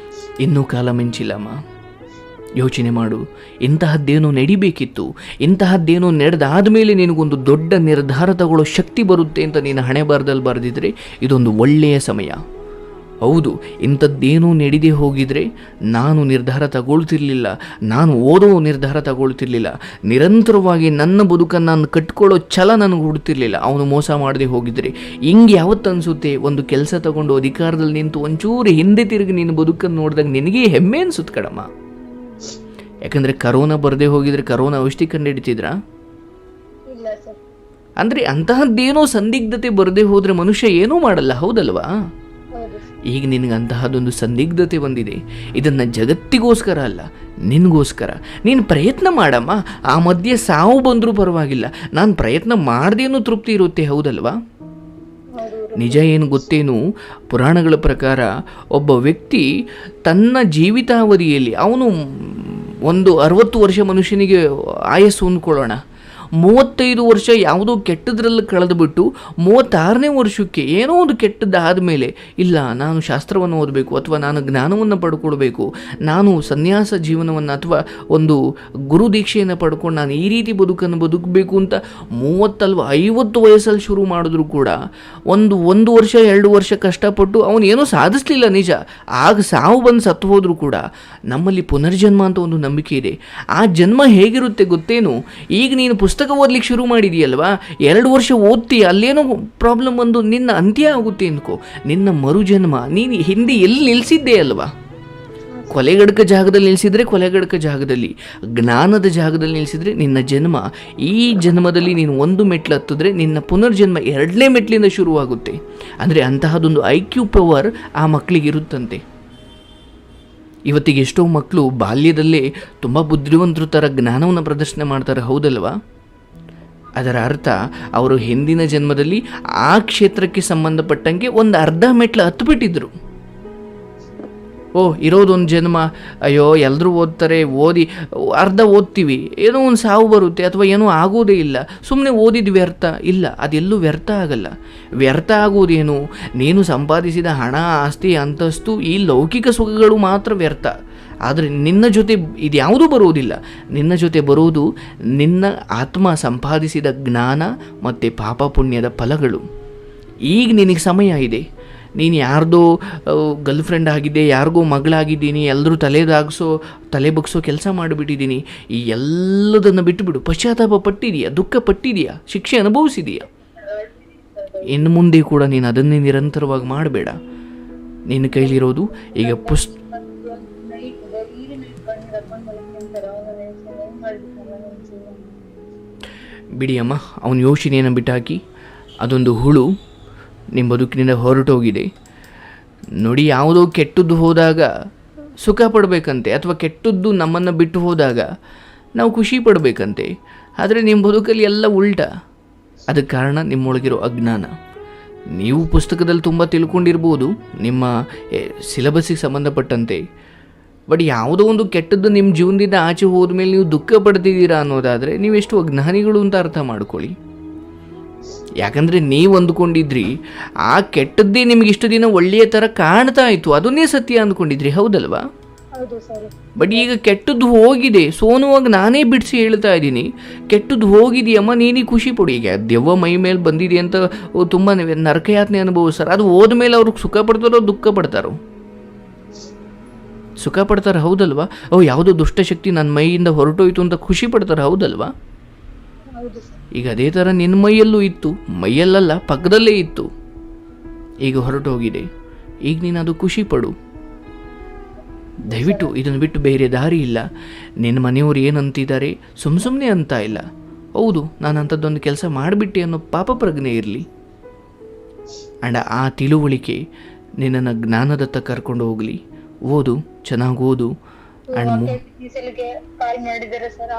ಇನ್ನೂ ಕಾಲ ಮಿಂಚಿಲ್ಲಮ್ಮ. ಯೋಚನೆ ಮಾಡು, ಇಂತಹದ್ದೇನೋ ನಡಿಬೇಕಿತ್ತು, ಇಂತಹದ್ದೇನೋ ನಡೆದಾದ ಮೇಲೆ ನಿನಗೊಂದು ದೊಡ್ಡ ನಿರ್ಧಾರ ತಗೊಳ್ಳೋ ಶಕ್ತಿ ಬರುತ್ತೆ ಅಂತ ನೀನು ಹಣೆ ಬರದಲ್ಲಿ ಬರೆದಿದ್ರೆ ಇದೊಂದು ಒಳ್ಳೆಯ ಸಮಯ. ಹೌದು, ಇಂಥದ್ದೇನೂ ನಡೆದೇ ಹೋಗಿದ್ರೆ ನಾನು ನಿರ್ಧಾರ ತಗೊಳ್ತಿರ್ಲಿಲ್ಲ, ನಾನು ಓದೋ ನಿರ್ಧಾರ ತಗೊಳ್ತಿರ್ಲಿಲ್ಲ, ನಿರಂತರವಾಗಿ ನನ್ನ ಬದುಕನ್ನು ನಾನು ಕಟ್ಕೊಳ್ಳೋ ಛಲ ನನಗೆ ಹುಡ್ತಿರ್ಲಿಲ್ಲ. ಅವನು ಮೋಸ ಮಾಡದೆ ಹೋಗಿದ್ರೆ ಹಿಂಗೆ ಯಾವತ್ತು ಅನಿಸುತ್ತೆ? ಒಂದು ಕೆಲಸ ತಗೊಂಡು ಅಧಿಕಾರದಲ್ಲಿ ನಿಂತು ಒಂಚೂರು ಹಿಂದೆ ತಿರುಗಿ ನಿನ್ನ ಬದುಕನ್ನು ನೋಡಿದಾಗ ನಿನಗೇ ಹೆಮ್ಮೆ ಅನಿಸುತ್ತೆ ಕಣಮ್ಮ. ಯಾಕಂದರೆ ಕರೋನಾ ಬರದೇ ಹೋಗಿದ್ರೆ ಕರೋನಾ ಔಷಧಿ ಕಂಡು ಹಿಡಿತಿದ್ರಾ? ಅಂದರೆ ಅಂತಹದ್ದೇನೋ ಸಂದಿಗ್ಧತೆ ಬರದೇ ಹೋದರೆ ಮನುಷ್ಯ ಏನೂ ಮಾಡಲ್ಲ, ಹೌದಲ್ವಾ? ಈಗ ನಿನಗೆ ಅಂತಹದೊಂದು ಸಂದಿಗ್ಧತೆ ಬಂದಿದೆ. ಇದನ್ನು ಜಗತ್ತಿಗೋಸ್ಕರ ಅಲ್ಲ, ನಿನಗೋಸ್ಕರ. ನೀನು ಪ್ರಯತ್ನ ಮಾಡಮ್ಮ. ಆ ಮಧ್ಯೆ ಸಾವು ಬಂದರೂ ಪರವಾಗಿಲ್ಲ, ನಾನು ಪ್ರಯತ್ನ ಮಾಡದೇನೂ ತೃಪ್ತಿ ಇರುತ್ತೆ, ಹೌದಲ್ವಾ? ನಿಜ ಏನು ಗೊತ್ತೇನು? ಪುರಾಣಗಳ ಪ್ರಕಾರ ಒಬ್ಬ ವ್ಯಕ್ತಿ ತನ್ನ ಜೀವಿತಾವಧಿಯಲ್ಲಿ ಅವನು ಒಂದು 60 ವರ್ಷ ಮನುಷ್ಯನಿಗೆ ಆಯಸ್ಸು ಅಂದ್ಕೊಳ್ಳೋಣ, 35 ವರ್ಷ ಯಾವುದೋ ಕೆಟ್ಟದ್ರಲ್ಲಿ ಕಳೆದುಬಿಟ್ಟು 36ನೇ ವರ್ಷಕ್ಕೆ ಏನೋ ಒಂದು ಕೆಟ್ಟದ್ದಾದ ಮೇಲೆ ಇಲ್ಲ ನಾನು ಶಾಸ್ತ್ರವನ್ನು ಓದಬೇಕು, ಅಥವಾ ನಾನು ಜ್ಞಾನವನ್ನು ಪಡ್ಕೊಳ್ಬೇಕು, ನಾನು ಸನ್ಯಾಸ ಜೀವನವನ್ನು ಅಥವಾ ಒಂದು ಗುರು ದೀಕ್ಷೆಯನ್ನು ಪಡ್ಕೊಂಡು ನಾನು ಈ ರೀತಿ ಬದುಕನ್ನು ಬದುಕಬೇಕು ಅಂತ 30-50 ವಯಸ್ಸಲ್ಲಿ ಶುರು ಮಾಡಿದ್ರು ಕೂಡ ಒಂದು ವರ್ಷ 2 ವರ್ಷ ಕಷ್ಟಪಟ್ಟು ಅವನು ಏನೋ ಸಾಧಿಸಲಿಲ್ಲ, ನಿಜ. ಆಗ ಸಾವು ಬಂದು ಸತ್ತು ಹೋದರೂ ಕೂಡ ನಮ್ಮಲ್ಲಿ ಪುನರ್ಜನ್ಮ ಅಂತ ಒಂದು ನಂಬಿಕೆ ಇದೆ. ಆ ಜನ್ಮ ಹೇಗಿರುತ್ತೆ ಗೊತ್ತೇನು? ಈಗ ನೀನು ಪುಸ್ತಕ ಓದ್ಲಿಕ್ಕೆ ಶುರು ಮಾಡಿದೆಯಲ್ವಾ, 2 ವರ್ಷ ಓದ್ತೀಯ, ಅಲ್ಲೇನೋ ಪ್ರಾಬ್ಲಮ್ ಬಂದು ನಿನ್ನ ಅಂತ್ಯ ಆಗುತ್ತೆ ಅಂದ್ಕೋ. ನಿನ್ನ ಮರುಜನ್ಮ ನೀನು ಹಿಂದೆ ಎಲ್ಲಿ ನಿಲ್ಲಿಸಿದ್ದೆ ಅಲ್ವಾ? ಕೊಲೆಗಡಕ ಜಾಗದಲ್ಲಿ ನಿಲ್ಲಿಸಿದ್ರೆ ಕೊಲೆಗಡಕ ಜಾಗದಲ್ಲಿ, ಜ್ಞಾನದ ಜಾಗದಲ್ಲಿ ನಿಲ್ಲಿಸಿದ್ರೆ ನಿನ್ನ ಜನ್ಮ ಈ ಜನ್ಮದಲ್ಲಿ ನೀನು 1 ಮೆಟ್ಲು ಹತ್ತಿದ್ರೆ ನಿನ್ನ ಪುನರ್ಜನ್ಮ 2ನೇ ಮೆಟ್ಲಿಂದ ಶುರುವಾಗುತ್ತೆ. ಅಂದರೆ ಅಂತಹದೊಂದು IQ ಪವರ್ ಆ ಮಕ್ಕಳಿಗಿರುತ್ತಂತೆ. ಇವತ್ತಿಗೆ ಎಷ್ಟೋ ಮಕ್ಕಳು ಬಾಲ್ಯದಲ್ಲೇ ತುಂಬ ಬುದ್ಧಿವಂತರ ಥರ ಜ್ಞಾನವನ್ನು ಪ್ರದರ್ಶನ ಮಾಡ್ತಾರೆ, ಹೌದಲ್ವಾ? ಅದರ ಅರ್ಥ ಅವರು ಹಿಂದಿನ ಜನ್ಮದಲ್ಲಿ ಆ ಕ್ಷೇತ್ರಕ್ಕೆ ಸಂಬಂಧಪಟ್ಟಂಗೆ ಒಂದು ಅರ್ಧ ಮೆಟ್ಲು ಹತ್ತುಬಿಟ್ಟಿದ್ರು. ಇರೋದೊಂದು ಜನ್ಮ, ಅಯ್ಯೋ ಎಲ್ಲರೂ ಓದ್ತಾರೆ, ಓದಿ ಅರ್ಧ ಓದ್ತೀವಿ, ಏನೋ ಒಂದು ಸಾವು ಬರುತ್ತೆ ಅಥವಾ ಏನೋ ಆಗೋದೇ ಇಲ್ಲ, ಸುಮ್ಮನೆ ಓದಿದ ವ್ಯರ್ಥ. ಇಲ್ಲ, ಅದೆಲ್ಲೂ ವ್ಯರ್ಥ ಆಗಲ್ಲ. ವ್ಯರ್ಥ ಆಗೋದೇನು? ನೀನು ಸಂಪಾದಿಸಿದ ಹಣ, ಆಸ್ತಿ, ಅಂತಸ್ತು, ಈ ಲೌಕಿಕ ಸುಖಗಳು ಮಾತ್ರ ವ್ಯರ್ಥ. ಆದರೆ ನಿನ್ನ ಜೊತೆ ಇದ್ಯಾವುದೂ ಬರುವುದಿಲ್ಲ. ನಿನ್ನ ಜೊತೆ ಬರುವುದು ನಿನ್ನ ಆತ್ಮ ಸಂಪಾದಿಸಿದ ಜ್ಞಾನ ಮತ್ತು ಪಾಪ ಪುಣ್ಯದ ಫಲಗಳು. ಈಗ ನಿನಗೆ ಸಮಯ ಇದೆ. ನೀನು ಯಾರ್ದೋ ಗರ್ಲ್ ಫ್ರೆಂಡ್ ಆಗಿದ್ದೆ, ಯಾರಿಗೋ ಮಗಳಾಗಿದ್ದೀನಿ, ಎಲ್ಲರೂ ತಲೆ ಬಗ್ಸೋ ಕೆಲಸ ಮಾಡಿಬಿಟ್ಟಿದ್ದೀನಿ. ಈ ಎಲ್ಲದನ್ನು ಬಿಟ್ಟುಬಿಡು. ಪಶ್ಚಾತ್ತಾಪ ಪಟ್ಟಿದೆಯಾ? ದುಃಖ ಪಟ್ಟಿದೆಯಾ? ಶಿಕ್ಷೆ ಅನುಭವಿಸಿದೆಯಾ? ಇನ್ನು ಮುಂದೆ ಕೂಡ ನೀನು ಅದನ್ನೇ ನಿರಂತರವಾಗಿ ಮಾಡಬೇಡ. ನಿನ್ನ ಕೈಲಿರೋದು ಈಗ ಬಿಡಿಯಮ್ಮ, ಅವನ ಯೋಚನೆಯನ್ನು ಬಿಟ್ಟಾಕಿ. ಅದೊಂದು ಹುಳು ನಿಮ್ಮ ಬದುಕಿನಿಂದ ಹೊರಟೋಗಿದೆ. ನೋಡಿ, ಯಾವುದೋ ಕೆಟ್ಟದ್ದು ಹೋದಾಗ ಸುಖ ಪಡಬೇಕಂತೆ, ಅಥವಾ ಕೆಟ್ಟದ್ದು ನಮ್ಮನ್ನು ಬಿಟ್ಟು ಹೋದಾಗ ನಾವು ಖುಷಿ ಪಡಬೇಕಂತೆ. ಆದರೆ ನಿಮ್ಮ ಬದುಕಲ್ಲಿ ಎಲ್ಲ ಉಲ್ಟ. ಅದಕ್ಕೆ ಕಾರಣ ನಿಮ್ಮೊಳಗಿರೋ ಅಜ್ಞಾನ. ನೀವು ಪುಸ್ತಕದಲ್ಲಿ ತುಂಬ ತಿಳ್ಕೊಂಡಿರ್ಬೋದು ನಿಮ್ಮ ಸಿಲೆಬಸ್ಸಿಗೆ ಸಂಬಂಧಪಟ್ಟಂತೆ, ಬಟ್ ಯಾವುದೋ ಒಂದು ಕೆಟ್ಟದ್ದು ನಿಮ್ಮ ಜೀವನದಿಂದ ಆಚೆ ಹೋದ ಮೇಲೆ ನೀವು ದುಃಖ ಪಡ್ತಿದ್ದೀರಾ ಅನ್ನೋದಾದರೆ ನೀವೆಷ್ಟು ಅಜ್ಞಾನಿಗಳು ಅಂತ ಅರ್ಥ ಮಾಡ್ಕೊಳ್ಳಿ. ಯಾಕಂದರೆ ನೀವು ಅಂದ್ಕೊಂಡಿದ್ರಿ ಆ ಕೆಟ್ಟದ್ದೇ ನಿಮಗೆ ಇಷ್ಟು ದಿನ ಒಳ್ಳೆಯ ಥರ ಕಾಣ್ತಾ ಇತ್ತು, ಅದನ್ನೇ ಸತ್ಯ ಅಂದ್ಕೊಂಡಿದ್ರಿ, ಹೌದಲ್ವಾ? ಬಟ್ ಈಗ ಕೆಟ್ಟದ್ದು ಹೋಗಿದೆ. ಸೋನುವಾಗ ನಾನೇ ಬಿಡಿಸಿ ಹೇಳ್ತಾ ಇದ್ದೀನಿ, ಕೆಟ್ಟದ್ದು ಹೋಗಿದೆಯಮ್ಮ, ನೀನೇ ಖುಷಿ ಪಡು. ಈಗ ದೆವ್ವ ಮೈ ಮೇಲೆ ಬಂದಿದೆ ಅಂತ ತುಂಬ ನರಕಯಾತನೆ ಅನುಭವಿಸ್ತಾರೆ. ಅದು ಹೋದ್ಮೇಲೆ ಅವ್ರಿಗೆ ಸುಖ ಪಡ್ತಾರೋ ದುಃಖ ಪಡ್ತಾರೋ? ಸುಖ ಪಡ್ತಾರೆ, ಹೌದಲ್ವಾ? ಯಾವುದೋ ದುಷ್ಟಶಕ್ತಿ ನನ್ನ ಮೈಯಿಂದ ಹೊರಟೋಯ್ತು ಅಂತ ಖುಷಿ ಪಡ್ತಾರೆ, ಹೌದಲ್ವಾ? ಈಗ ಅದೇ ಥರ ನಿನ್ನ ಮೈಯಲ್ಲೂ ಇತ್ತು, ಮೈಯಲ್ಲಲ್ಲ ಪಕ್ಕದಲ್ಲೇ ಇತ್ತು, ಈಗ ಹೊರಟೋಗಿದೆ. ಈಗ ನೀನು ಅದು ಖುಷಿ ಪಡು. ದಯವಿಟ್ಟು ಇದನ್ನು ಬಿಟ್ಟು ಬೇರೆ ದಾರಿ ಇಲ್ಲ. ನಿನ್ನ ಮನೆಯವರು ಏನಂತಿದ್ದಾರೆ ಸುಮ್ಮನೆ ಅಂತ ಇಲ್ಲ. ಹೌದು, ನಾನು ಅಂಥದ್ದೊಂದು ಕೆಲಸ ಮಾಡಿಬಿಟ್ಟೆ ಅನ್ನೋ ಪಾಪ ಪ್ರಜ್ಞೆ ಇರಲಿ. ಆ್ಯಂಡ್ ಆ ತಿಳುವಳಿಕೆ ನಿನ್ನನ್ನು ಜ್ಞಾನದತ್ತ ಕರ್ಕೊಂಡು ಹೋಗಲಿ. ಓದು, ಚೆನ್ನಾಗಿ ಓದು. ಕಾಲ್ ಮಾಡಿದ್ದಾರೆ ಸರ್,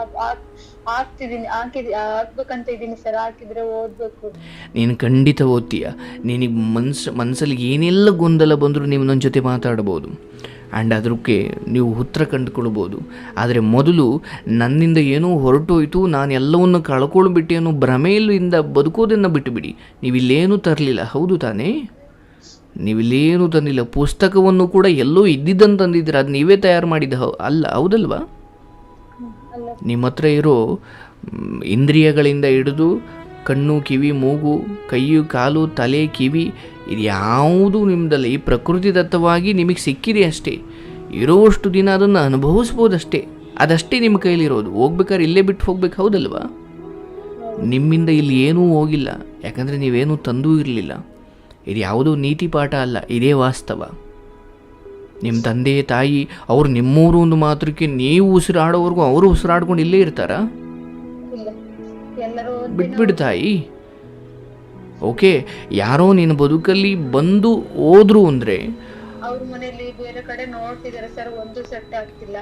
ಹಾಕ್ಬೇಕಂತ ಇದ್ದೀನಿ ಸರ್, ಹಾಕಿದ್ರೆ ಓದ್ಬೇಕು. ನೀನು ಖಂಡಿತ ಓದ್ತೀಯ. ನಿನಗೆ ಮನಸ್ಸಲ್ಲಿ ಏನೆಲ್ಲ ಗೊಂದಲ ಬಂದರೂ ನೀವು ನನ್ನ ಜೊತೆ ಮಾತಾಡ್ಬೋದು, ಆ್ಯಂಡ್ ಅದಕ್ಕೆ ನೀವು ಉತ್ತರ ಕಂಡುಕೊಳ್ಬೋದು. ಆದರೆ ಮೊದಲು ನನ್ನಿಂದ ಏನೋ ಹೊರಟೋಯ್ತು, ನಾನು ಎಲ್ಲವನ್ನು ಕಳ್ಕೊಳ್ಬಿಟ್ಟೆ ಅನ್ನೋ ಭ್ರಮೆಯಿಂದ ಬದುಕೋದನ್ನು ಬಿಟ್ಟುಬಿಡಿ. ನೀವಿಲ್ಲೇನೂ ತರಲಿಲ್ಲ, ಹೌದು ತಾನೇ? ನೀವಿಲ್ಲೇನೂ ತಂದಿಲ್ಲ. ಪುಸ್ತಕವನ್ನು ಕೂಡ ಎಲ್ಲೋ ಇದ್ದಿದ್ದಂತ ತಂದಿದ್ದೀರ, ಅದು ನೀವೇ ತಯಾರು ಮಾಡಿದ್ದ ಅಲ್ಲ, ಹೌದಲ್ವಾ? ನಿಮ್ಮ ಹತ್ರ ಇರೋ ಇಂದ್ರಿಯಗಳಿಂದ ಹಿಡಿದು ಕಣ್ಣು, ಕಿವಿ, ಮೂಗು, ಕೈಯು, ಕಾಲು, ತಲೆ, ಕಿವಿ, ಇದು ಯಾವುದೂ ನಿಮ್ಮದಲ್ಲ. ಈ ಪ್ರಕೃತಿದತ್ತವಾಗಿ ನಿಮಗೆ ಸಿಕ್ಕಿದೆ ಅಷ್ಟೇ. ಇರೋಷ್ಟು ದಿನ ಅದನ್ನು ಅನುಭವಿಸ್ಬೋದಷ್ಟೇ. ಅದಷ್ಟೇ ನಿಮ್ಮ ಕೈಲಿರೋದು. ಹೋಗ್ಬೇಕಾದ್ರೆ ಇಲ್ಲೇ ಬಿಟ್ಟು ಹೋಗ್ಬೇಕು, ಹೌದಲ್ವಾ? ನಿಮ್ಮಿಂದ ಇಲ್ಲಿ ಏನೂ ಹೋಗಿಲ್ಲ, ಯಾಕಂದರೆ ನೀವೇನೂ ತಂದೂ ಇರಲಿಲ್ಲ. ಇದು ಯಾವುದೋ ನೀತಿ ಪಾಠ ಅಲ್ಲ, ಇದೇ ವಾಸ್ತವ. ನಿಮ್ಮ ತಂದೆ ತಾಯಿ ಅವರು ನಿಮ್ಮೂರು ಒಂದು ಮಾತ್ರಕ್ಕೆ ನೀವು ಉಸಿರಾಡೋವರೆಗೂ ಅವರು ಉಸಿರಾಡ್ಕೊಂಡು ಇಲ್ಲೇ ಇರ್ತಾರಾ? ಬಿಟ್ಬಿಡು ತಾಯಿ. ಓಕೆ, ಯಾರೋ ನಿನ್ನ ಬದುಕಲ್ಲಿ ಬಂದು ಹೋದ್ರು ಅಂದರೆ ಅವ್ರ ಮನೆಯಲ್ಲಿ ಬೇರೆ ಕಡೆ ನೋಡ್ತಿದ್ದಾರೆ ಸರ್, ಒಂದು ಸೆಟ್ ಆಗ್ತಿಲ್ಲ.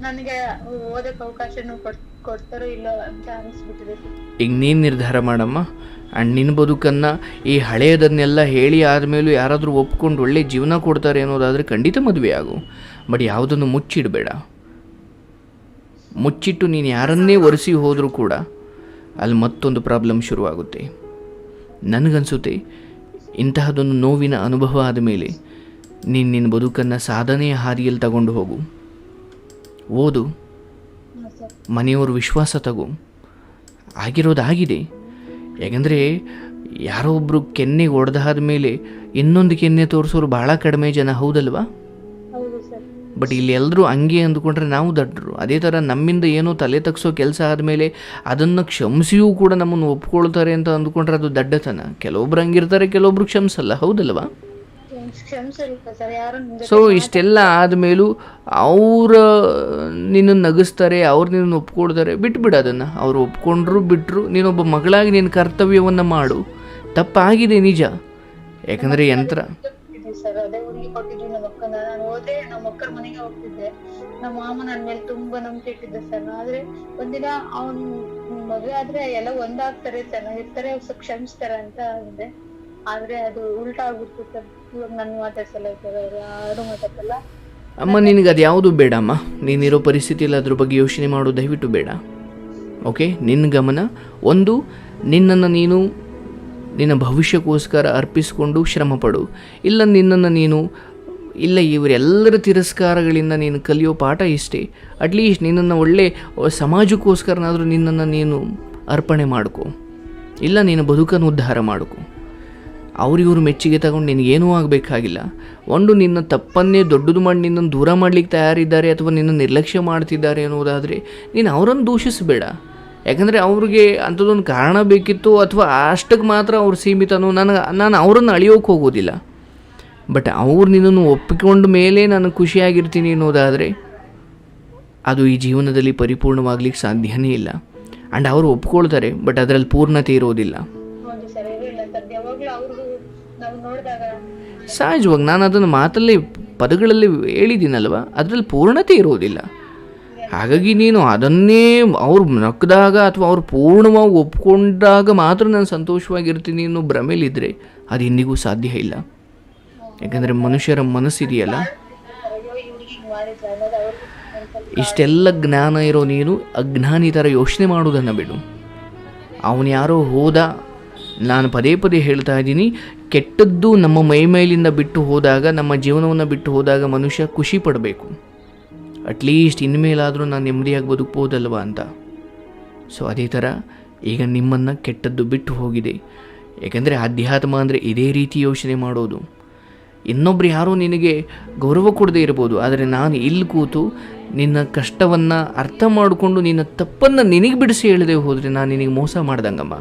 ನನಗೆ ಓದಕ್ಕೆ ಅವಕಾಶನೂ ಕೊಡ್ತಾರೋ ಇಲ್ಲ ಅಂತ ಅನಿಸ್ಬಿಟ್ಟಿದೆ. ಈಗ ನೀನು ನಿರ್ಧಾರ ಮಾಡಮ್ಮ. ಆ್ಯಂಡ್ ನಿನ್ನ ಬದುಕನ್ನು ಈ ಹಳೆಯದನ್ನೆಲ್ಲ ಹೇಳಿ ಆದಮೇಲೂ ಯಾರಾದರೂ ಒಪ್ಕೊಂಡು ಒಳ್ಳೆ ಜೀವನ ಕೊಡ್ತಾರೆ ಅನ್ನೋದಾದರೆ ಖಂಡಿತ ಮದುವೆ ಆಗು. ಬಟ್ ಯಾವುದನ್ನು ಮುಚ್ಚಿಡಬೇಡ. ಮುಚ್ಚಿಟ್ಟು ನೀನು ಯಾರನ್ನೇ ಒರೆಸಿ ಹೋದರೂ ಕೂಡ ಅಲ್ಲಿ ಮತ್ತೊಂದು ಪ್ರಾಬ್ಲಮ್ ಶುರುವಾಗುತ್ತೆ. ನನಗನ್ಸುತ್ತೆ ಇಂತಹದೊಂದು ನೋವಿನ ಅನುಭವ ಆದಮೇಲೆ ನೀನು ನಿನ್ನ ಬದುಕನ್ನು ಸಾಧನೆಯ ಹಾದಿಯಲ್ಲಿ ತಗೊಂಡು ಹೋಗು. ಓದು, ಮನೆಯವ್ರ ವಿಶ್ವಾಸ ತಗೋ. ಆಗಿರೋದಾಗಿದೆ. ಯಾಕಂದರೆ ಯಾರೋ ಒಬ್ಬರು ಕೆನ್ನೆಗೆ ಹೊಡೆದಾದ ಮೇಲೆ ಇನ್ನೊಂದು ಕೆನ್ನೆ ತೋರಿಸೋರು ಭಾಳ ಕಡಿಮೆ ಜನ, ಹೌದಲ್ವಾ? ಬಟ್ ಇಲ್ಲಿ ಎಲ್ಲರೂ ಹಂಗೆ ಅಂದ್ಕೊಂಡ್ರೆ ನಾವು ದಡ್ಡರು. ಅದೇ ಥರ ನಮ್ಮಿಂದ ಏನೋ ತಲೆ ತಗ್ಸೋ ಕೆಲಸ ಆದಮೇಲೆ ಅದನ್ನು ಕ್ಷಮಿಸಿಯೂ ಕೂಡ ನಮ್ಮನ್ನು ಒಪ್ಕೊಳ್ತಾರೆ ಅಂತ ಅಂದ್ಕೊಂಡ್ರೆ ಅದು ದಡ್ಡತನ. ಕೆಲವೊಬ್ರು ಹಂಗಿರ್ತಾರೆ, ಕೆಲವೊಬ್ರು ಕ್ಷಮಿಸಲ್ಲ, ಹೌದಲ್ವಾ? ಸೊ ಇಷ್ಟೆಲ್ಲ ಆದಮೇಲೂ ಅವರ ನಿನ್ನ ನಗಿಸ್ತಾರೆ, ಅವ್ರು ನಿನ್ನ ಒಪ್ಕೊಳ್ತಾರೆ, ಬಿಟ್ಬಿಡು ಅದನ್ನು. ಅವ್ರು ಒಪ್ಕೊಂಡ್ರು ಬಿಟ್ಟರು, ನೀನೊಬ್ಬ ಮಗಳಾಗಿ ನಿನ್ನ ಕರ್ತವ್ಯವನ್ನು ಮಾಡು. ತಪ್ಪಾಗಿದೆ ನಿಜ, ಯಾಕಂದರೆ ಯಂತ್ರ ಹೋಗಿದ್ವಿ ಸರ್. ಅದೇ ಊರಿಗೆ ಕೊಟ್ಟಿದ್ವಿ ನಮ್ಮ ಅಕ್ಕನ. ನಾನು ಹೋದ್ರೆ ನಮ್ಮ ಅಕ್ಕರ ಮನೆಗೆ ಹೋಗ್ತಿದ್ದೆ. ನಮ್ಮ ಮಾಮ ನನ್ ಮೇಲೆ ತುಂಬಾ ನಂಬಿಕೆ ಇಟ್ಟಿದ್ದೆ ಸರ್. ಆದ್ರೆ ಒಂದಿನ ಅವ್ನ್ ಮದ್ವೆ ಆದ್ರೆ ಎಲ್ಲ ಒಂದಾಗ್ತಾರೆ, ಚೆನ್ನಾಗಿರ್ತಾರೆ, ಕ್ಷಮಿಸ್ತಾರೆ ಅಂತ ಅಂದೆ. ಆದ್ರೆ ಅದು ಉಲ್ಟಾ ಆಗ್ಬಿಡ್ತು ಸರ್. ಇವಾಗ ನನ್ ಮಾತಾಡ್ಸಲ್ಲ ಸರ್, ಅವ್ರು ಯಾರು ಮಾತಾಡ್ಸಲ್ಲ. ಅಮ್ಮ, ನಿನಗೆ ಅದು ಯಾವುದು ಬೇಡ ಅಮ್ಮ. ನೀನಿರೋ ಪರಿಸ್ಥಿತಿಯಲ್ಲಿ ಅದ್ರ ಬಗ್ಗೆ ಯೋಚನೆ ಮಾಡೋದು ದಯವಿಟ್ಟು ಬೇಡ. ಓಕೆ, ನಿನ್ನ ಗಮನ ಒಂದು, ನಿನ್ನನ್ನು ನೀನು ನಿನ್ನ ಭವಿಷ್ಯಕ್ಕೋಸ್ಕರ ಅರ್ಪಿಸಿಕೊಂಡು ಶ್ರಮಪಡು. ಇಲ್ಲ ನಿನ್ನನ್ನು ನೀನು ಇಲ್ಲ ಇವರೆಲ್ಲರ ತಿರಸ್ಕಾರಗಳಿಂದ ನೀನು ಕಲಿಯೋ ಪಾಠ ಇಷ್ಟೇ. ಅಟ್ಲೀಸ್ಟ್ ನಿನ್ನನ್ನು ಒಳ್ಳೆ ಸಮಾಜಕ್ಕೋಸ್ಕರನಾದರೂ ನಿನ್ನನ್ನು ನೀನು ಅರ್ಪಣೆ ಮಾಡ್ಕೊ. ಇಲ್ಲ ನೀನು ಬದುಕನ್ನು ಉದ್ಧಾರ ಮಾಡ್ಕೊ. ಅವ್ರಿವ್ರು ಮೆಚ್ಚುಗೆ ತಗೊಂಡು ನಿನಗೇನೂ ಆಗಬೇಕಾಗಿಲ್ಲ. ಒಂದು ನಿನ್ನ ತಪ್ಪನ್ನೇ ದೊಡ್ಡದು ಮಾಡಿ ನಿನ್ನನ್ನು ದೂರ ಮಾಡಲಿಕ್ಕೆ ತಯಾರಿದ್ದಾರೆ ಅಥವಾ ನಿನ್ನ ನಿರ್ಲಕ್ಷ್ಯ ಮಾಡ್ತಿದ್ದಾರೆ ಅನ್ನೋದಾದರೆ ನೀನು ಅವರನ್ನು ದೂಷಿಸಬೇಡ. ಯಾಕಂದರೆ ಅವ್ರಿಗೆ ಅಂಥದ್ದೊಂದು ಕಾರಣ ಬೇಕಿತ್ತು ಅಥವಾ ಅಷ್ಟಕ್ಕೆ ಮಾತ್ರ ಅವ್ರು ಸೀಮಿತನೋ ನಾನು ಅವರನ್ನು ಅಳಿಯೋಕೆ ಹೋಗೋದಿಲ್ಲ. ಬಟ್ ಅವ್ರು ನಿನ್ನನ್ನು ಒಪ್ಪಿಕೊಂಡ ಮೇಲೆ ನಾನು ಖುಷಿಯಾಗಿರ್ತೀನಿ ಅನ್ನೋದಾದರೆ ಅದು ಈ ಜೀವನದಲ್ಲಿ ಪರಿಪೂರ್ಣವಾಗ್ಲಿಕ್ಕೆ ಸಾಧ್ಯನೇ ಇಲ್ಲ. ಆ್ಯಂಡ್ ಅವರು ಒಪ್ಕೊಳ್ತಾರೆ, ಬಟ್ ಅದರಲ್ಲಿ ಪೂರ್ಣತೆ ಇರೋದಿಲ್ಲ. ಸಹಜವಾಗಿ ನಾನು ಅದನ್ನು ಮಾತಲ್ಲಿ ಪದಗಳಲ್ಲಿ ಹೇಳಿದ್ದೀನಲ್ವ, ಅದರಲ್ಲಿ ಪೂರ್ಣತೆ ಇರೋದಿಲ್ಲ. ಹಾಗಾಗಿ ನೀನು ಅದನ್ನೇ ಅವ್ರು ನಕ್ಕದಾಗ ಅಥವಾ ಅವ್ರು ಪೂರ್ಣವಾಗಿ ಒಪ್ಕೊಂಡಾಗ ಮಾತ್ರ ನಾನು ಸಂತೋಷವಾಗಿರ್ತೀನಿ ಅನ್ನೋ ಭ್ರಮೇಲಿದ್ದರೆ ಅದು ಇಂದಿಗೂ ಸಾಧ್ಯ ಇಲ್ಲ. ಯಾಕಂದರೆ ಮನುಷ್ಯರ ಮನಸ್ಸಿದೆಯಲ್ಲ, ಇಷ್ಟೆಲ್ಲ ಜ್ಞಾನ ಇರೋ ನೀನು ಅಜ್ಞಾನಿ ಥರ ಯೋಚನೆ ಮಾಡೋದನ್ನು ಬಿಡು. ಅವನು ಯಾರೋ ಹೋದ, ನಾನು ಪದೇ ಪದೇ ಹೇಳ್ತಾ ಇದ್ದೀನಿ, ಕೆಟ್ಟದ್ದು ನಮ್ಮ ಮೈಮೇಲಿಂದ ಬಿಟ್ಟು ಹೋದಾಗ, ನಮ್ಮ ಜೀವನವನ್ನು ಬಿಟ್ಟು ಹೋದಾಗ ಮನುಷ್ಯ ಖುಷಿ ಪಡಬೇಕು. ಅಟ್ಲೀಸ್ಟ್ ಇನ್ಮೇಲಾದರೂ ನಾನು ನೆಮ್ಮದಿಯಾಗಿ ಬದುಕ್ಬೋದಲ್ವ ಅಂತ. ಸೊ ಅದೇ ಥರ ಈಗ ನಿಮ್ಮನ್ನು ಕೆಟ್ಟದ್ದು ಬಿಟ್ಟು ಹೋಗಿದೆ. ಯಾಕೆಂದರೆ ಅಧ್ಯಾತ್ಮ ಅಂದರೆ ಇದೇ ರೀತಿ ಯೋಚನೆ ಮಾಡೋದು. ಇನ್ನೊಬ್ರು ಯಾರೋ ನಿನಗೆ ಗೌರವ ಕೊಡದೇ ಇರ್ಬೋದು, ಆದರೆ ನಾನು ಇಲ್ಲಿ ಕೂತು ನಿನ್ನ ಕಷ್ಟವನ್ನು ಅರ್ಥ ಮಾಡಿಕೊಂಡು ನಿನ್ನ ತಪ್ಪನ್ನು ನಿನಗೆ ಬಿಡಿಸಿ ಹೇಳದೆ ಹೋದರೆ ನಾನು ನಿನಗೆ ಮೋಸ ಮಾಡ್ದಂಗಮ್ಮ.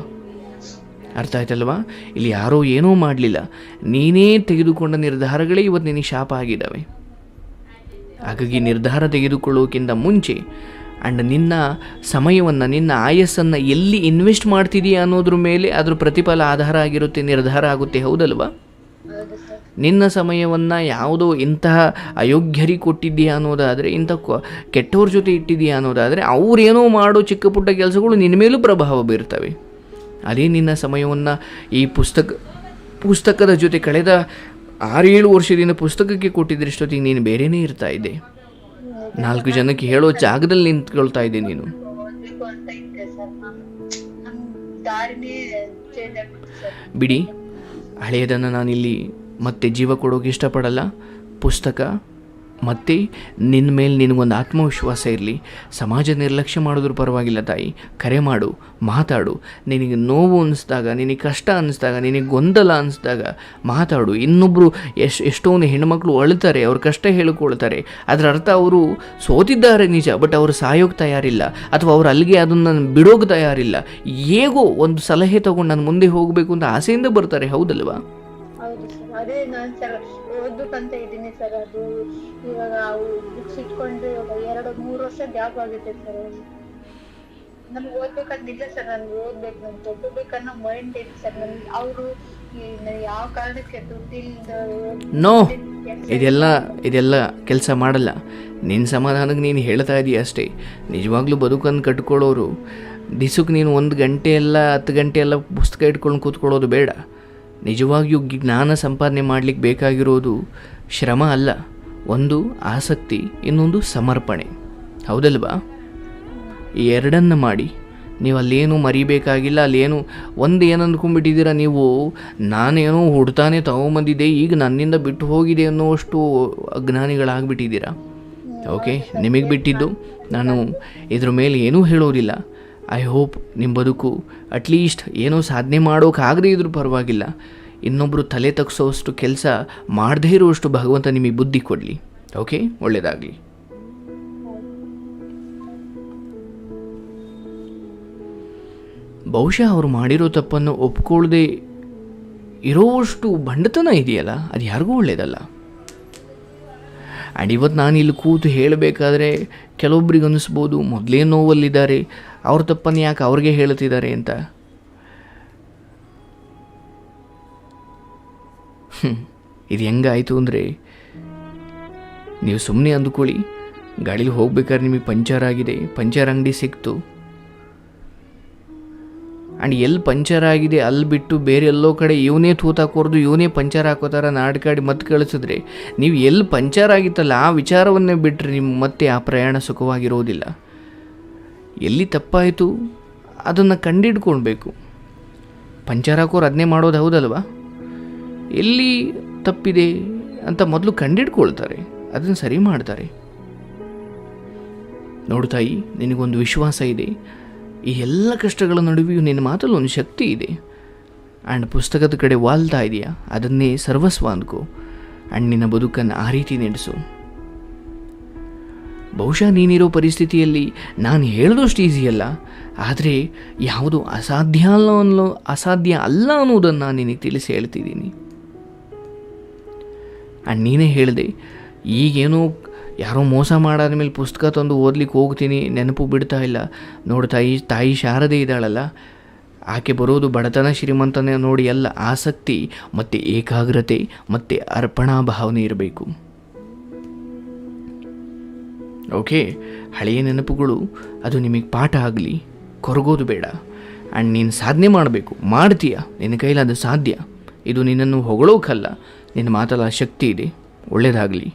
ಅರ್ಥ ಆಯ್ತಲ್ವಾ? ಇಲ್ಲಿ ಯಾರೋ ಏನೂ ಮಾಡಲಿಲ್ಲ, ನೀನೇ ತೆಗೆದುಕೊಂಡ ನಿರ್ಧಾರಗಳೇ ಇವತ್ತು ನಿನಗೆ ಶಾಪ ಆಗಿದ್ದಾವೆ. ಹಾಗಾಗಿ ನಿರ್ಧಾರ ತೆಗೆದುಕೊಳ್ಳೋಕ್ಕಿಂತ ಮುಂಚೆ ಆ್ಯಂಡ್ ನಿನ್ನ ಸಮಯವನ್ನು, ನಿನ್ನ ಆಯಸ್ಸನ್ನು ಎಲ್ಲಿ ಇನ್ವೆಸ್ಟ್ ಮಾಡ್ತಿದೀಯ ಅನ್ನೋದ್ರ ಮೇಲೆ ಅದ್ರ ಪ್ರತಿಫಲ ಆಧಾರ ಆಗಿರುತ್ತೆ, ನಿರ್ಧಾರ ಆಗುತ್ತೆ. ಹೌದಲ್ವಾ? ನಿನ್ನ ಸಮಯವನ್ನು ಯಾವುದೋ ಇಂತಹ ಅಯೋಗ್ಯರಿಗೆ ಕೊಟ್ಟಿದ್ದೀಯಾ ಅನ್ನೋದಾದರೆ, ಇಂಥ ಕೆಟ್ಟವ್ರ ಜೊತೆ ಇಟ್ಟಿದ್ದೀಯಾ ಅನ್ನೋದಾದರೆ, ಅವರೇನೋ ಮಾಡೋ ಚಿಕ್ಕ ಪುಟ್ಟ ಕೆಲಸಗಳು ನಿನ್ನ ಮೇಲೂ ಪ್ರಭಾವ ಬೀರ್ತವೆ. ಅದೇ ನಿನ್ನ ಸಮಯವನ್ನು ಈ ಪುಸ್ತಕದ ಜೊತೆ ಕಳೆದ 6-7 ವರ್ಷದಿಂದ ಪುಸ್ತಕಕ್ಕೆ ಕೊಟ್ಟಿದ್ರೆ ಇಷ್ಟೊತ್ತಿಗೆ ನೀನು ಬೇರೆಯೇ ಇರ್ತಾ ಇದ್ದೆ. 4 ಜನಕ್ಕೆ ಹೇಳೋ ಜಾಗದಲ್ಲಿ ನಿಂತ್ಕೊಳ್ತಾ ಇದ್ದೆ ನೀನು. ಬಿಡಿ, ಹಳೆಯದನ್ನು ನಾನಿಲ್ಲಿ ಮತ್ತೆ ಜೀವ ಕೊಡೋಕೆ ಇಷ್ಟಪಡಲ್ಲ. ಪುಸ್ತಕ ಮತ್ತು ನಿನ್ನ ಮೇಲೆ ನಿನಗೊಂದು ಆತ್ಮವಿಶ್ವಾಸ ಇರಲಿ. ಸಮಾಜ ನಿರ್ಲಕ್ಷ್ಯ ಮಾಡೋದ್ರ ಪರವಾಗಿಲ್ಲ ತಾಯಿ, ಕರೆ ಮಾಡು, ಮಾತಾಡು. ನಿನಗೆ ನೋವು ಅನ್ನಿಸ್ದಾಗ, ನಿನಗೆ ಕಷ್ಟ ಅನ್ನಿಸ್ದಾಗ, ನಿನಗೆ ಗೊಂದಲ ಅನ್ನಿಸ್ದಾಗ ಮಾತಾಡು. ಇನ್ನೊಬ್ಬರು ಎಷ್ಟೊಂದು ಹೆಣ್ಮಕ್ಳು ಅಳ್ತಾರೆ, ಅವ್ರ ಕಷ್ಟ ಹೇಳಿಕೊಳ್ತಾರೆ. ಅದರ ಅರ್ಥ ಅವರು ಸೋತಿದ್ದಾರೆ ನಿಜ, ಬಟ್ ಅವರು ಸಾಯೋಕ್ಕೆ ತಯಾರಿಲ್ಲ ಅಥವಾ ಅವ್ರು ಅಲ್ಲಿಗೆ ಅದನ್ನು ಬಿಡೋಕೆ ತಯಾರಿಲ್ಲ. ಹೇಗೋ ಒಂದು ಸಲಹೆ ತಗೊಂಡು ನಾನು ಮುಂದೆ ಹೋಗಬೇಕು ಅಂತ ಆಸೆಯಿಂದ ಬರ್ತಾರೆ. ಹೌದಲ್ವಾ? ಅದೇ ನಾನು ಸರ್ ಓದ್ಬೇಕಂತ ಇದ್ದೀನಿ ಸರ್. ಅದು ಇವಾಗ ಬುಕ್ಸ್ ಇಟ್ಕೊಂಡು 2-3 ವರ್ಷ ಗ್ಯಾಪ್ ಆಗುತ್ತೆ ಸರ್. ನಮ್ಗೆ ಓದ್ಬೇಕಂತಿಲ್ಲ ಸರ್. ನನ್ಗೆ ಓದ್ಬೇಕು, ನನ್ ತಗೋಬೇಕನ್ನೋ ಮೈಂಡ್ ಇದೆ ಸರ್. ನನ್ಗೆ ಅವರು ಯಾವ ಕಾರಣಕ್ಕೆ ನೋ ಇದೆಲ್ಲ ಕೆಲಸ ಮಾಡಲ್ಲ. ನಿನ್ನ ಸಮಾಧಾನಕ್ಕೆ ನೀನು ಹೇಳ್ತಾ ಇದೀಯ ಅಷ್ಟೇ. ನಿಜವಾಗ್ಲೂ ಬದುಕನ್ನು ಕಟ್ಕೊಳ್ಳೋರು ದಿಸಕ್ಕೆ ನೀನು 1 ಗಂಟೆ ಎಲ್ಲ 10 ಗಂಟೆ ಎಲ್ಲ ಪುಸ್ತಕ ಇಟ್ಕೊಂಡು ಕೂತ್ಕೊಳ್ಳೋದು ಬೇಡ. ನಿಜವಾಗಿಯೂ ಜ್ಞಾನ ಸಂಪಾದನೆ ಮಾಡಲಿಕ್ಕೆ ಬೇಕಾಗಿರೋದು ಶ್ರಮ ಅಲ್ಲ, ಒಂದು ಆಸಕ್ತಿ, ಇನ್ನೊಂದು ಸಮರ್ಪಣೆ. ಹೌದಲ್ವಾ? ಈ ಎರಡನ್ನು ಮಾಡಿ. ನೀವು ಅಲ್ಲೇನೂ ಮರಿಬೇಕಾಗಿಲ್ಲ. ಅಲ್ಲೇನು ಏನು ಅಂದ್ಕೊಂಡ್ಬಿಟ್ಟಿದ್ದೀರಾ ನೀವು, ನಾನೇನೋ ಹುಡ್ತಾನೆ ತಗೊಂಬಂದಿದ್ದೆ, ಈಗ ನನ್ನಿಂದ ಬಿಟ್ಟು ಹೋಗಿದೆ ಅನ್ನೋಷ್ಟು ಅಜ್ಞಾನಿಗಳಾಗ್ಬಿಟ್ಟಿದ್ದೀರಾ. ಓಕೆ, ನಿಮಗೆ ಬಿಟ್ಟಿದ್ದು. ನಾನು ಇದ್ರ ಮೇಲೆ ಏನೂ ಹೇಳೋದಿಲ್ಲ. ಐ ಹೋಪ್ ನಿಮ್ಮ ಬದುಕು ಅಟ್ಲೀಸ್ಟ್ ಏನೋ ಸಾಧನೆ ಮಾಡೋಕ್ಕಾಗದೇ ಇದ್ರೂ ಪರವಾಗಿಲ್ಲ, ಇನ್ನೊಬ್ಬರು ತಲೆ ತಗ್ಸೋಷ್ಟು ಕೆಲಸ ಮಾಡದೇ ಇರುವಷ್ಟು ಭಗವಂತ ನಿಮಗೆ ಬುದ್ಧಿ ಕೊಡಲಿ. ಓಕೆ, ಒಳ್ಳೆಯದಾಗಲಿ. ಬಹುಶಃ ಅವರು ಮಾಡಿರೋ ತಪ್ಪನ್ನು ಒಪ್ಕೊಳ್ಳದೆ ಇರೋಷ್ಟು ಬಂಡತನ ಇದೆಯಲ್ಲ, ಅದು ಯಾರಿಗೂ ಒಳ್ಳೆಯದಲ್ಲ. ಆ್ಯಂಡ್ ಇವತ್ತು ನಾನು ಇಲ್ಲಿ ಕೂತು ಹೇಳಬೇಕಾದ್ರೆ ಕೆಲವೊಬ್ರಿಗೆ ಅನ್ನಿಸ್ಬೋದು, ಮೊದಲೇ ನೋವಲ್ಲಿದ್ದಾರೆ, ಅವ್ರ ತಪ್ಪನ್ನು ಯಾಕೆ ಅವ್ರಿಗೆ ಹೇಳ್ತಿದ್ದಾರೆ ಅಂತ. ಇದು ಹೆಂಗಾಯಿತು ಅಂದರೆ, ನೀವು ಸುಮ್ಮನೆ ಅಂದುಕೊಳ್ಳಿ, ಗಾಡೀಲಿ ಹೋಗ್ಬೇಕಾದ್ರೆ ನಿಮಗೆ ಪಂಚರ್ ಆಗಿದೆ, ಪಂಚರ್ ಅಂಗಡಿ ಸಿಕ್ತು, ಆ್ಯಂಡ್ ಎಲ್ಲಿ ಪಂಚರ್ ಆಗಿದೆ ಅಲ್ಲಿ ಬಿಟ್ಟು ಬೇರೆ ಎಲ್ಲೋ ಕಡೆ ಇವನೇ ತೂತಾಕೋರ್ದು ಇವನೇ ಪಂಚರ್ ಹಾಕೋತಾರ ನಾಡ್ಕಾಡಿ ಮತ್ತೆ ಕಳಿಸಿದ್ರೆ, ನೀವು ಎಲ್ಲಿ ಪಂಚರ್ ಆಗಿತ್ತಲ್ಲ ಆ ವಿಚಾರವನ್ನೇ ಬಿಟ್ಟರೆ ನಿಮ್ಮ ಮತ್ತೆ ಆ ಪ್ರಯಾಣ ಸುಖವಾಗಿರೋದಿಲ್ಲ. ಎಲ್ಲಿ ತಪ್ಪಾಯಿತು ಅದನ್ನು ಕಂಡಿಡ್ಕೊಳ್ಬೇಕು. ಪಂಚರ್ ಹಾಕೋರು ಅದನ್ನೇ ಮಾಡೋದು ಹೌದಲ್ವಾ? ಎಲ್ಲಿ ತಪ್ಪಿದೆ ಅಂತ ಮೊದಲು ಕಂಡಿಡ್ಕೊಳ್ತಾರೆ, ಅದನ್ನು ಸರಿ ಮಾಡ್ತಾರೆ. ನೋಡು ತಾಯಿ, ನಿನಗೊಂದು ವಿಶ್ವಾಸ ಇದೆ. ಈ ಎಲ್ಲ ಕಷ್ಟಗಳ ನಡುವೆಯೂ ನಿನ್ನ ಮಾತಲ್ಲಿ ಒಂದು ಶಕ್ತಿ ಇದೆ. ಆ್ಯಂಡ್ ಪುಸ್ತಕದ ಕಡೆ ವಾಲ್ತಾ ಇದೆಯಾ, ಅದನ್ನೇ ಸರ್ವಸ್ವ ಅಂದ್ಕೋ. ಆ್ಯಂಡ್ ನಿನ್ನ ಬದುಕನ್ನು ಆ ರೀತಿ ನಡೆಸು. ಬಹುಶಃ ನೀನಿರೋ ಪರಿಸ್ಥಿತಿಯಲ್ಲಿ ನಾನು ಹೇಳಿದಷ್ಟು ಈಸಿ ಅಲ್ಲ, ಆದರೆ ಯಾವುದು ಅಸಾಧ್ಯ ಅಲ್ಲ ಅನ್ನೋದನ್ನು ನಾನು ನಿನಗೆ ತಿಳಿಸಿ ಹೇಳ್ತಿದ್ದೀನಿ. ಆ್ಯಂಡ್ ನೀನೇ ಹೇಳಿದೆ, ಈಗೇನೋ ಯಾರೋ ಮೋಸ ಮಾಡಾದ ಮೇಲೆ ಪುಸ್ತಕ ತಂದು ಓದ್ಲಿಕ್ಕೆ ಹೋಗ್ತೀನಿ, ನೆನಪು ಬಿಡ್ತಾ ಇಲ್ಲ. ನೋಡು ತಾಯಿ ಶಾರದೆ ಇದ್ದಾಳಲ್ಲ, ಆಕೆ ಬರೋದು ಬಡತನ ಶ್ರೀಮಂತನ ನೋಡಿ ಅಲ್ಲ, ಆಸಕ್ತಿ ಮತ್ತು ಏಕಾಗ್ರತೆ ಮತ್ತು ಅರ್ಪಣಾ ಭಾವನೆ ಇರಬೇಕು. ಓಕೆ, ಹಳೆಯ ನೆನಪುಗಳು ಅದು ನಿಮಗೆ ಪಾಠ ಆಗಲಿ, ಕೊರಗೋದು ಬೇಡ. ಆ್ಯಂಡ್ ನೀನು ಸಾಧನೆ ಮಾಡಬೇಕು, ಮಾಡ್ತೀಯ, ನಿನ್ನ ಕೈಲಿ ಅದು ಸಾಧ್ಯ. ಇದು ನಿನ್ನನ್ನು ಹೊಗಳೋಕ್ಕಲ್ಲ, ನಿನ್ನ ಮಾತಲ್ಲ ಶಕ್ತಿ ಇದೆ. ಒಳ್ಳೆಯದಾಗಲಿ.